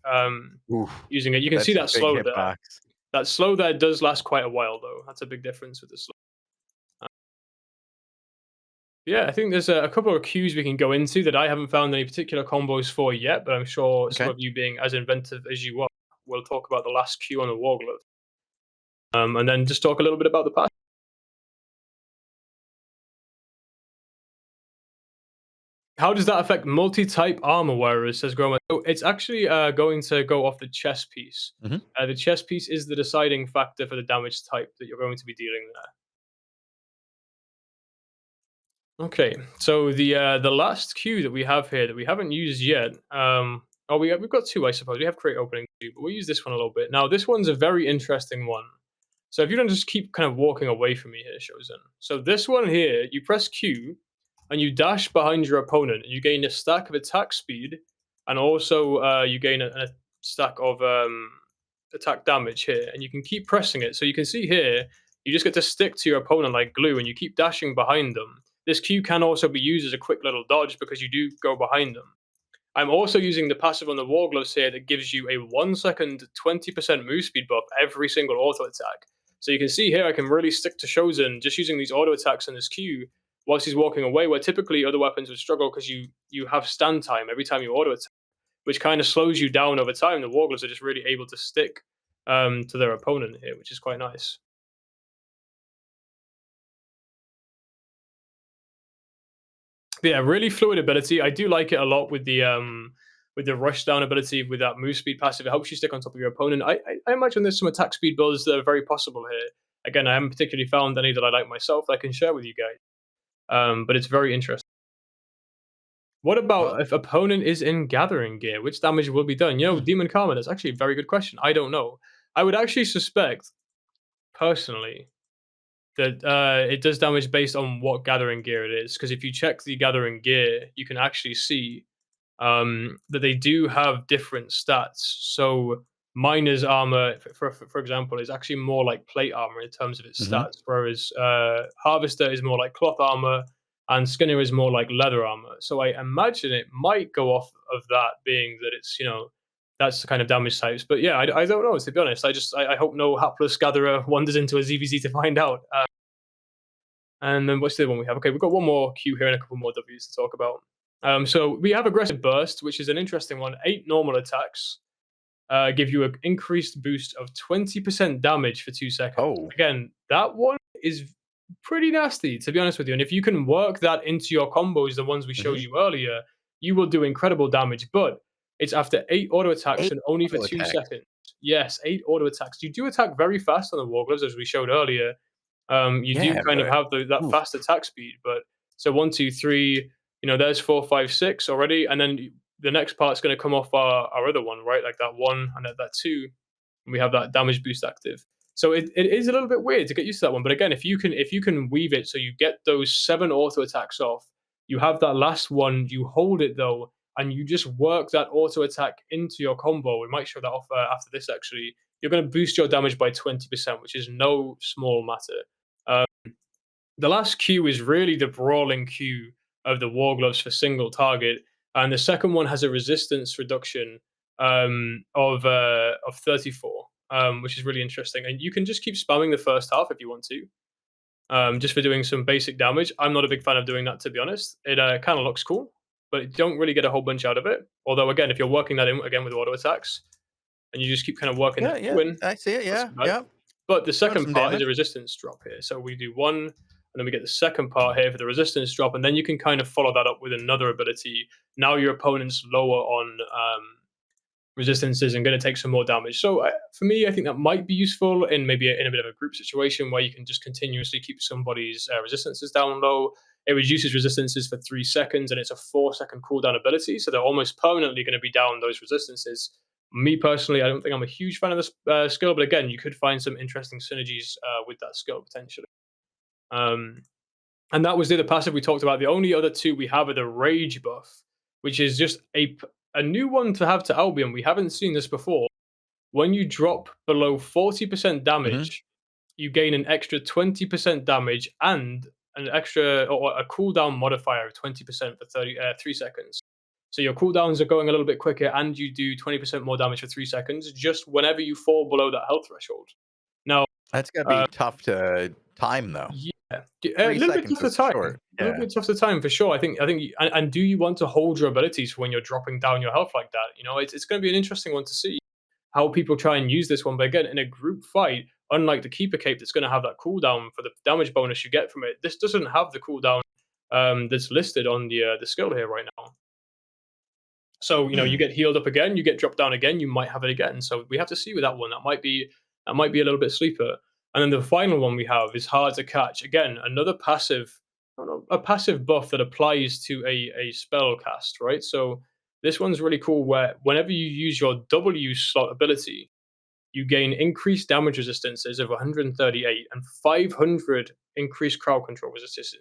Using it, you can see that slow there. Box. That slow there does last quite a while, though. That's a big difference with the slow. Yeah, I think there's a couple of Qs we can go into that I haven't found any particular combos for yet, but I'm sure some of you being as inventive as you are, we'll talk about the last Q on the War Glove. And then just talk a little bit about the pass. How does that affect multi-type armor wearers, says Groma? So it's actually going to go off the chest piece. Mm-hmm. The chest piece is the deciding factor for the damage type that you're going to be dealing there. Okay, so the last queue that we have here that we haven't used yet, we've got two, I suppose. We have create opening queue, but we'll use this one a little bit. Now, this one's a very interesting one. So if you don't just keep kind of walking away from me here, Shozen. So this one here, you press Q, and you dash behind your opponent, and you gain a stack of attack speed, and also you gain a stack of attack damage here, and you can keep pressing it. So you can see here, you just get to stick to your opponent like glue, and you keep dashing behind them. This Q can also be used as a quick little dodge because you do go behind them. I'm also using the passive on the War Gloves here that gives you a 1 second 20% move speed buff every single auto attack. So you can see here I can really stick to Shozen just using these auto attacks on this Q whilst he's walking away, where typically other weapons would struggle because you have stand time every time you auto attack, which kind of slows you down over time. The War Gloves are just really able to stick to their opponent here, which is quite nice. But yeah, really fluid ability. I do like it a lot with the rush down ability with that move speed passive. It helps you stick on top of your opponent. I imagine there's some attack speed builds that are very possible here. Again, I haven't particularly found any that I like myself that I can share with you guys. But it's very interesting. What about if opponent is in gathering gear? Which damage will be done? Demon Karma, that's actually a very good question. I don't know. I would actually suspect, personally, that it does damage based on what gathering gear it is. Because if you check the gathering gear, you can actually see that they do have different stats. So Miner's armor, for example, is actually more like plate armor in terms of its stats, whereas Harvester is more like cloth armor, and Skinner is more like leather armor. So I imagine it might go off of that, being that it's that's the kind of damage types. But yeah, I don't know, to be honest. I hope no hapless gatherer wanders into a ZVZ to find out. And then what's the other one we have? Okay, we've got one more Q here and a couple more Ws to talk about. So we have Aggressive Burst, which is an interesting one. 8 normal attacks give you an increased boost of 20% damage for 2 seconds. Oh. Again, that one is pretty nasty, to be honest with you. And if you can work that into your combos, the ones we showed you earlier, you will do incredible damage. But it's after 8 auto attacks and only for 2 seconds. Yes, 8 auto attacks. You do attack very fast on the War Gloves, as we showed earlier. You do kind of have that fast attack speed. But so 1, 2, 3, there's 4, 5, 6 already, and then the next part's going to come off our other one, right? Like that 1 and that 2, and we have that damage boost active. So it is a little bit weird to get used to that one. But again, if you can weave it so you get those 7 auto attacks off, you have that last one, you hold it though, and you just work that auto attack into your combo. We might show that off after this actually. You're going to boost your damage by 20%, which is no small matter. The last Q is really the brawling Q of the War Gloves for single target, and the second one has a resistance reduction of 34, which is really interesting. And you can just keep spamming the first half if you want to, just for doing some basic damage. I'm not a big fan of doing that, to be honest. It kind of looks cool, but you don't really get a whole bunch out of it. Although, again, if you're working that in again with auto attacks, and you just keep kind of working that in, I see it. Yeah. But the second part damage. is a resistance drop here. So we do 1, and then we get the second part here for the resistance drop, and then you can kind of follow that up with another ability. Now your opponent's lower on resistances and going to take some more damage. So for me, I think that might be useful in maybe in a bit of a group situation where you can just continuously keep somebody's resistances down low. It reduces resistances for 3 seconds, and it's a 4-second cooldown ability, so they're almost permanently going to be down those resistances. Me personally, I don't think I'm a huge fan of this skill, but again, you could find some interesting synergies with that skill potentially. And that was the other passive we talked about. The only other 2 we have are the Rage buff, which is just a new one to have to Albion. We haven't seen this before. When you drop below 40% damage, you gain an extra 20% damage and an extra or a cooldown modifier of 20% for 3 seconds. So your cooldowns are going a little bit quicker, and you do 20% more damage for 3 seconds just whenever you fall below that health threshold. Now, that's gonna be tough to time, though. Yeah, a little bit tough to time. A little bit tough to time for sure. I think. And do you want to hold your abilities for when you're dropping down your health like that? It's going to be an interesting one to see how people try and use this one. But again, in a group fight, unlike the Keeper Cape that's going to have that cooldown for the damage bonus you get from it, this doesn't have the cooldown that's listed on the skill here right now. So you get healed up again, you get dropped down again, you might have it again. So we have to see with that one. That might be a little bit sleeper. And then the final one we have is hard to catch. Again, another passive, a passive buff that applies to a spell cast, right? So this one's really cool. Where whenever you use your W slot ability, you gain increased damage resistances of 138 and 500 increased crowd control resistances.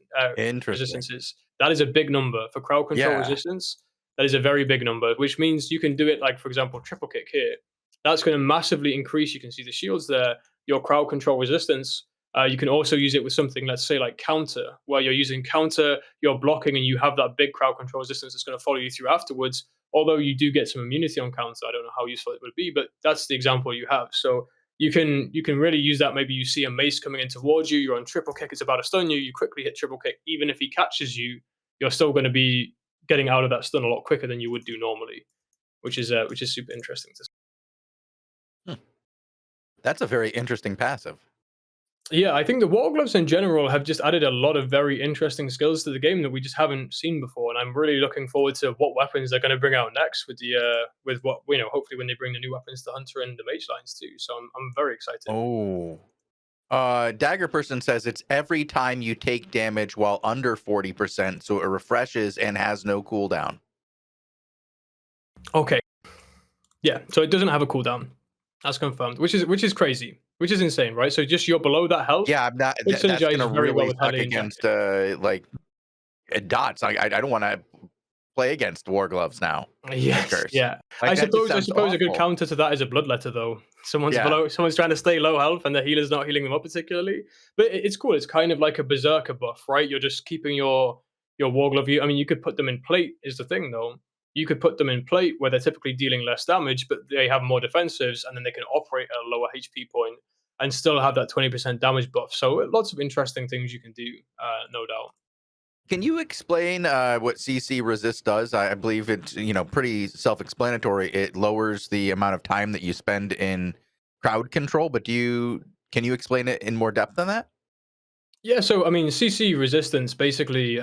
That is a big number for crowd control resistance. That is a very big number, which means you can do it like, for example, triple kick here. That's going to massively increase. You can see the shields there, your crowd control resistance. You can also use it with something, let's say, like counter, where you're using counter, you're blocking, and you have that big crowd control resistance that's going to follow you through afterwards. Although you do get some immunity on counter, I don't know how useful it would be, but that's the example you have. So you can really use that. Maybe you see a mace coming in towards you, you're on triple kick, it's about to stun you, you quickly hit triple kick. Even if he catches you, you're still going to be getting out of that stun a lot quicker than you would do normally, which is super interesting to see. That's a very interesting passive. Yeah, I think the War Gloves in general have just added a lot of very interesting skills to the game that we just haven't seen before, and I'm really looking forward to what weapons they're going to bring out next with what hopefully when they bring the new weapons to Hunter and the Mage lines too. So I'm very excited. Oh. Dagger Person says it's every time you take damage while under 40%, so it refreshes and has no cooldown. Okay. Yeah, so it doesn't have a cooldown. That's confirmed, which is crazy, which is insane, right? So just you're below that health. Yeah, I'm not. That's going to really suck against dots. I don't want to play against War Gloves now. Yes, yeah. Like, I suppose a good counter to that is a Bloodletter, though. Someone's trying to stay low health, and the healer's not healing them up particularly. But it's cool. It's kind of like a Berserker buff, right? You're just keeping your War Glove. I mean, you could put them in plate. Is the thing though? You could put them in plate where they're typically dealing less damage, but they have more defensives, and then they can operate at a lower HP point and still have that 20% damage buff. So lots of interesting things you can do, no doubt. Can you explain what CC Resist does? I believe it's pretty self-explanatory. It lowers the amount of time that you spend in crowd control, but can you explain it in more depth than that? Yeah, so I mean, CC resistance basically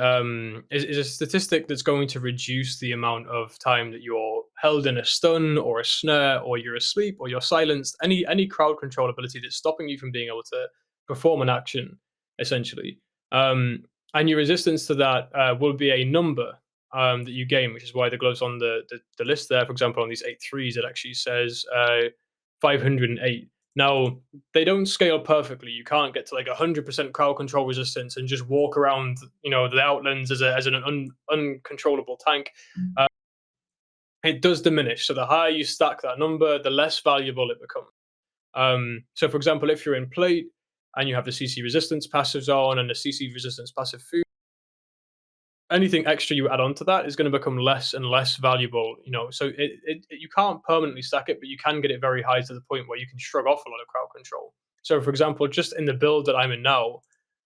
is a statistic that's going to reduce the amount of time that you're held in a stun or a snare, or you're asleep, or you're silenced. Any crowd control ability that's stopping you from being able to perform an action, essentially. And your resistance to that will be a number that you gain, which is why the gloves on the list there, for example, on these 8 threes, it actually says 508. Now, they don't scale perfectly. You can't get to like 100% crowd control resistance and just walk around, the Outlands as an uncontrollable tank. It does diminish. So the higher you stack that number, the less valuable it becomes. So, for example, if you're in plate and you have the CC resistance passives on and the CC resistance passive food, anything extra you add on to that is going to become less and less valuable, so you can't permanently stack it, but you can get it very high to the point where you can shrug off a lot of crowd control. So for example, just in the build that I'm in now,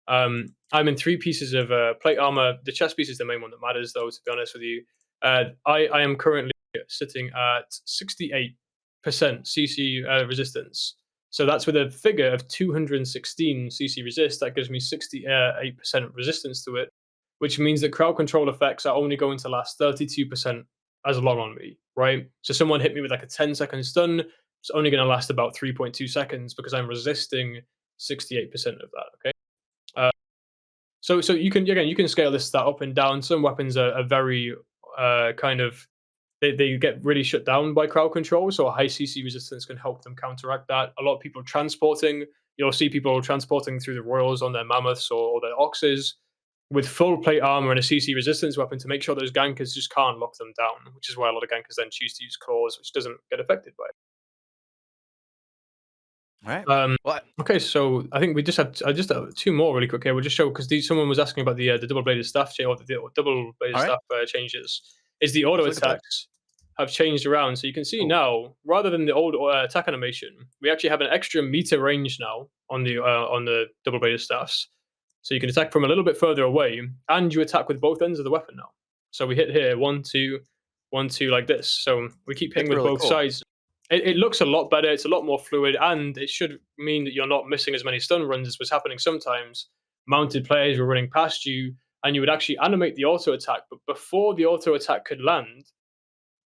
I'm in 3 pieces of plate armor. The chest piece is the main one that matters, though, to be honest with you. I am currently sitting at 68% CC resistance. So that's with a figure of 216 CC resist. That gives me 68% resistance to it, which means that crowd control effects are only going to last 32% as long on me, right? So someone hit me with like a 10-second stun, it's only going to last about 3.2 seconds because I'm resisting 68% of that, okay? So you can scale this stat up and down. Some weapons are very they get really shut down by crowd control, so a high CC resistance can help them counteract that. A lot of people transporting, you'll see people transporting through the royals on their mammoths or their oxes with full plate armor and a CC resistance weapon to make sure those gankers just can't lock them down, which is why a lot of gankers then choose to use claws, which doesn't get affected by it. All right. Okay, so I think I just have 2 more really quick here. We'll just show, because someone was asking about the double-bladed staff or the double-bladed staff changes. Is the auto attacks have changed around? So you can see now, rather than the old attack animation, we actually have an extra meter range now on the double-bladed staffs. So you can attack from a little bit further away, and you attack with both ends of the weapon now. So we hit here 1, 2, 1, 2 like this. So we keep hitting with both sides. It looks a lot better. It's a lot more fluid, and it should mean that you're not missing as many stun runs as was happening sometimes. Mounted players were running past you, and you would actually animate the auto attack. But before the auto attack could land,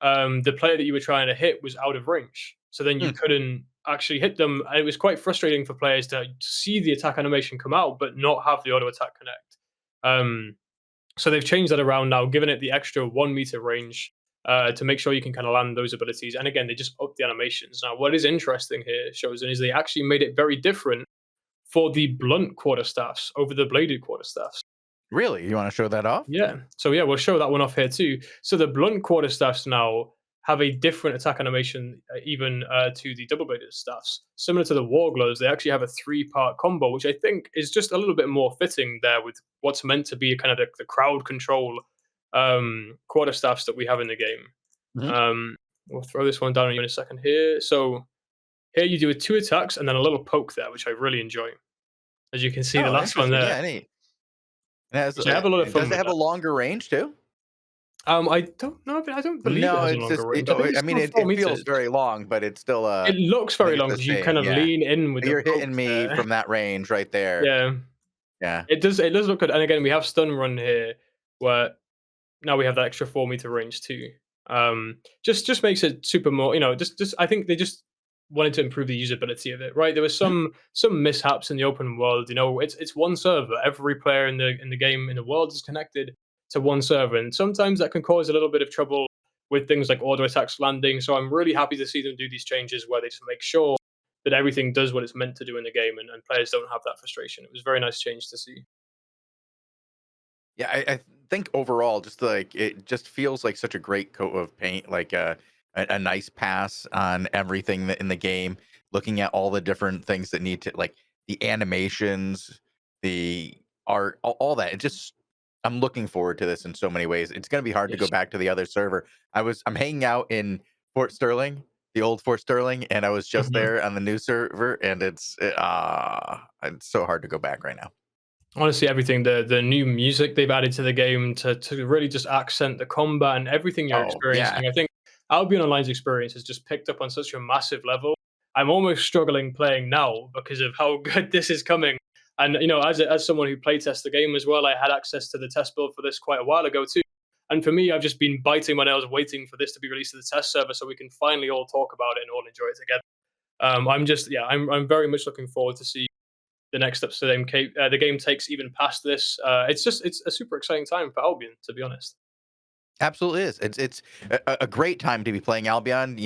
the player that you were trying to hit was out of range. So then you couldn't actually hit them. And it was quite frustrating for players to see the attack animation come out, but not have the auto attack connect. So they've changed that around now, given it the extra 1 meter range to make sure you can kind of land those abilities. And again, they just up the animations. Now, what is interesting here, Shozen, is they actually made it very different for the blunt quarterstaffs over the bladed quarterstaffs. Really? You want to show that off? Yeah. So yeah, we'll show that one off here too. So the blunt quarterstaffs now have a different attack animation, even to the double-bladed staffs. Similar to the War Gloves, they actually have a 3-part combo, which I think is just a little bit more fitting there with what's meant to be kind of the crowd control quarterstaffs that we have in the game. We'll throw this one down on you in a second here. So here you do 2 attacks and then a little poke there, which I really enjoy. As you can see, the last one there. Yeah, neat. Has, I have a lot of fun. Does it have a longer range too? I don't know. I don't believe it has a longer range. I mean, it feels very long, but it's still. It looks very long because you kind of lean in with. You're hitting me from that range right there. Yeah. It does look good. And again, we have stun run here, where now we have that extra 4 meter range too. Just makes it super more. Just I think they just wanted to improve the usability of it. Right, there was some mishaps in the open world. It's one server. Every player in the game in the world is connected to one server, and sometimes that can cause a little bit of trouble with things like auto attacks landing. So I'm really happy to see them do these changes where they just make sure that everything does what it's meant to do in the game, and players don't have that frustration. It was a very nice change to see. Yeah, I think overall, just like it just feels like such a great coat of paint, like a nice pass on everything in the game. Looking at all the different things that need to, like the animations, the art, all that. I'm looking forward to this in so many ways. It's going to be hard to go back to the other server. I'm hanging out in Fort Sterling, the old Fort Sterling, and I was just there on the new server, and it's so hard to go back right now. Honestly, everything, the new music they've added to the game to really just accent the combat and everything you're experiencing. I think Albion Online's experience has just picked up on such a massive level. I'm almost struggling playing now because of how good this is coming. And as someone who playtests the game as well, I had access to the test build for this quite a while ago too. And for me, I've just been biting my nails waiting for this to be released to the test server so we can finally all talk about it and all enjoy it together. I'm very much looking forward to see the next steps the game takes even past this. It's a super exciting time for Albion, to be honest. Absolutely is. It's a great time to be playing Albion.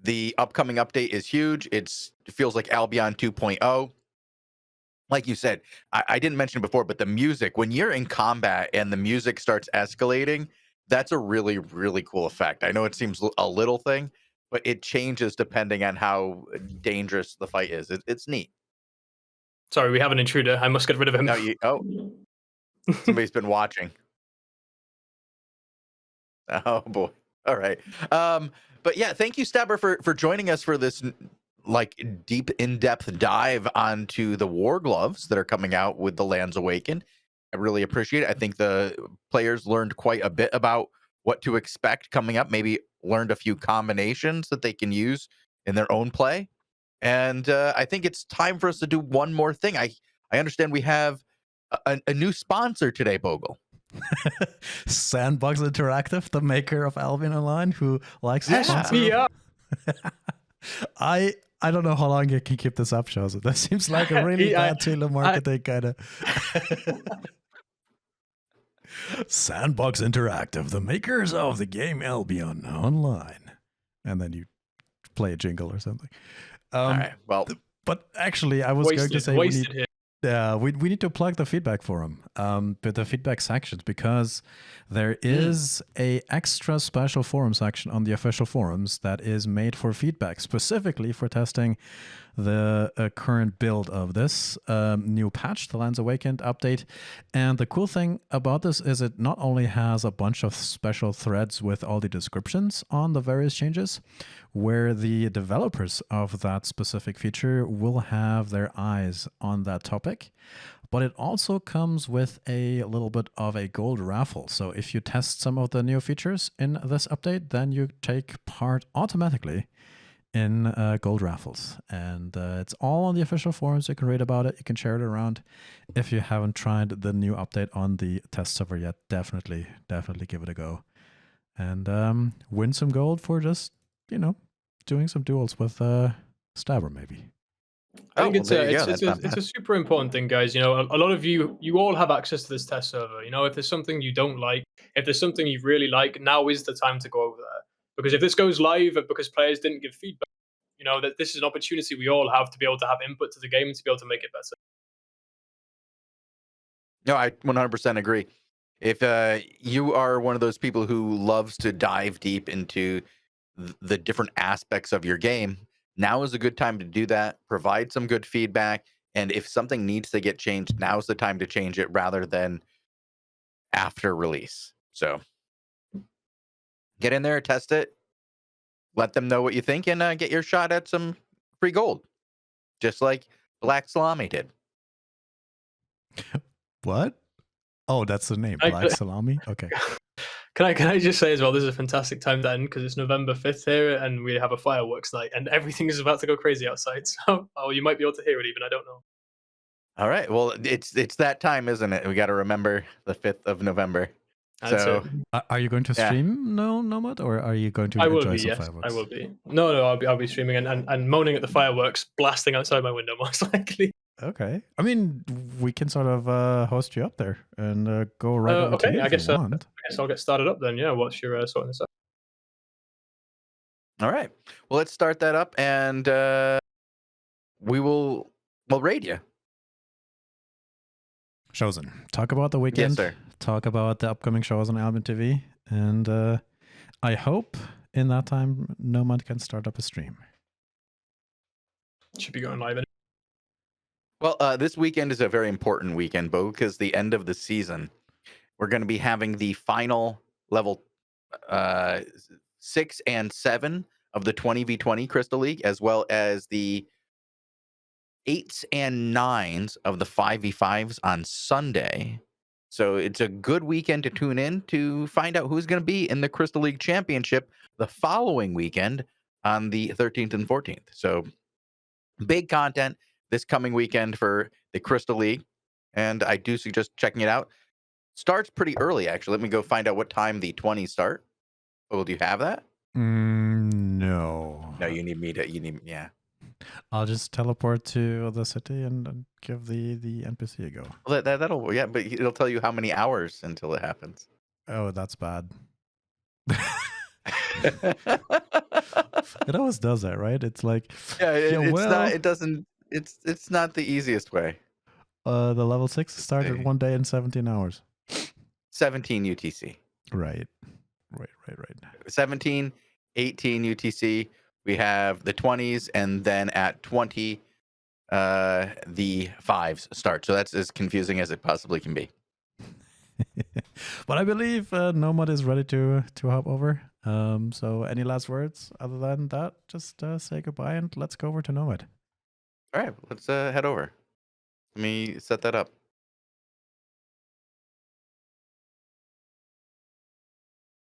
The upcoming update is huge. It feels like Albion 2.0. Like you said, I didn't mention it before, but the music, when you're in combat and the music starts escalating, that's a really, really cool effect. I know it seems a little thing, but it changes depending on how dangerous the fight is. It's neat. Sorry, we have an intruder. I must get rid of him. Somebody's been watching. Oh boy. All right. But yeah, thank you, Stabber, for joining us for this deep in-depth dive onto the War Gloves that are coming out with the Lands Awakened. I really appreciate it. I think the players learned quite a bit about what to expect coming up, maybe learned a few combinations that they can use in their own play. And I think it's time for us to do one more thing. I understand we have a new sponsor today, Bogul. Sandbox Interactive, the maker of Albion Online, who likes to sponsor. Yeah. I don't know how long you can keep this up, Shozen. That seems like a really bad telemarketing kind of. Sandbox Interactive, the makers of the game Albion Online, and then you play a jingle or something. All right. Well, but actually, I was going to say we need to plug the feedback forum, with the feedback sections, because there is a extra special forum section on the official forums that is made for feedback, specifically for testing the current build of this new patch, the Lands Awakened update. And the cool thing about this is it not only has a bunch of special threads with all the descriptions on the various changes, where the developers of that specific feature will have their eyes on that topic, but it also comes with a little bit of a gold raffle. So if you test some of the new features in this update, then you take part automatically in gold raffles. And it's all on the official forums. You can read about it. You can share it around. If you haven't tried the new update on the test server yet, definitely give it a go. And win some gold for just, doing some duels with Stabber, maybe. I think it's a super important thing, guys. A lot of you all have access to this test server. If there's something you don't like, if there's something you really like, now is the time to go over there. Because if this goes live because players didn't give feedback, that this is an opportunity we all have to be able to have input to the game and to be able to make it better. No, I 100% agree. If you are one of those people who loves to dive deep into the different aspects of your game, now is a good time to do that. Provide some good feedback. And if something needs to get changed, now's the time to change it rather than after release. So get in there, test it, let them know what you think, and get your shot at some free gold, just like Black Salami did. What? Oh, that's the name, Black Salami? Okay. Can I just say as well, this is a fantastic time to end because it's November 5th here and we have a fireworks night and everything is about to go crazy outside. So you might be able to hear it even, I don't know. All right. Well, it's that time, isn't it? We got to remember the 5th of November. That's so, are you going to stream Nomad, or are you going to enjoy some fireworks? I will be. No, I'll be streaming and moaning at the fireworks blasting outside my window most likely. Okay. I mean, we can sort of host you up there and go right over to you if you want. I guess I'll get started up then. Yeah, what's your sorting this out? All right. Well, let's start that up and we'll raid you. Shozen, talk about the weekend. Yes, sir. Talk about the upcoming shows on Albion TV. And I hope in that time, Nomad can start up a stream. Should be going live. Well, this weekend is a very important weekend, Bo, because the end of the season, we're going to be having the final level 6 and 7 of the 20v20 Crystal League, as well as the 8s and 9s of the 5v5s on Sunday. So it's a good weekend to tune in to find out who's going to be in the Crystal League Championship the following weekend on the 13th and 14th. So big content this coming weekend for the Crystal League, and I do suggest checking it out. Starts pretty early, actually. Let me go find out what time the 20s start. Oh, do you have that? No. No, you need, yeah. I'll just teleport to the city and give the NPC a go. Well, that'll, yeah, but it'll tell you how many hours until it happens. Oh, that's bad. It always does that, right? It's like, it's not the easiest way. The level 6 started 1 day and 17 hours. 17 UTC. Right. 17, 18 UTC. We have the 20s, and then at 20, the 5s start. So that's as confusing as it possibly can be. But I believe Nomad is ready to hop over. So any last words other than that? Just say goodbye and let's go over to Nomad. All right, let's head over. Let me set that up.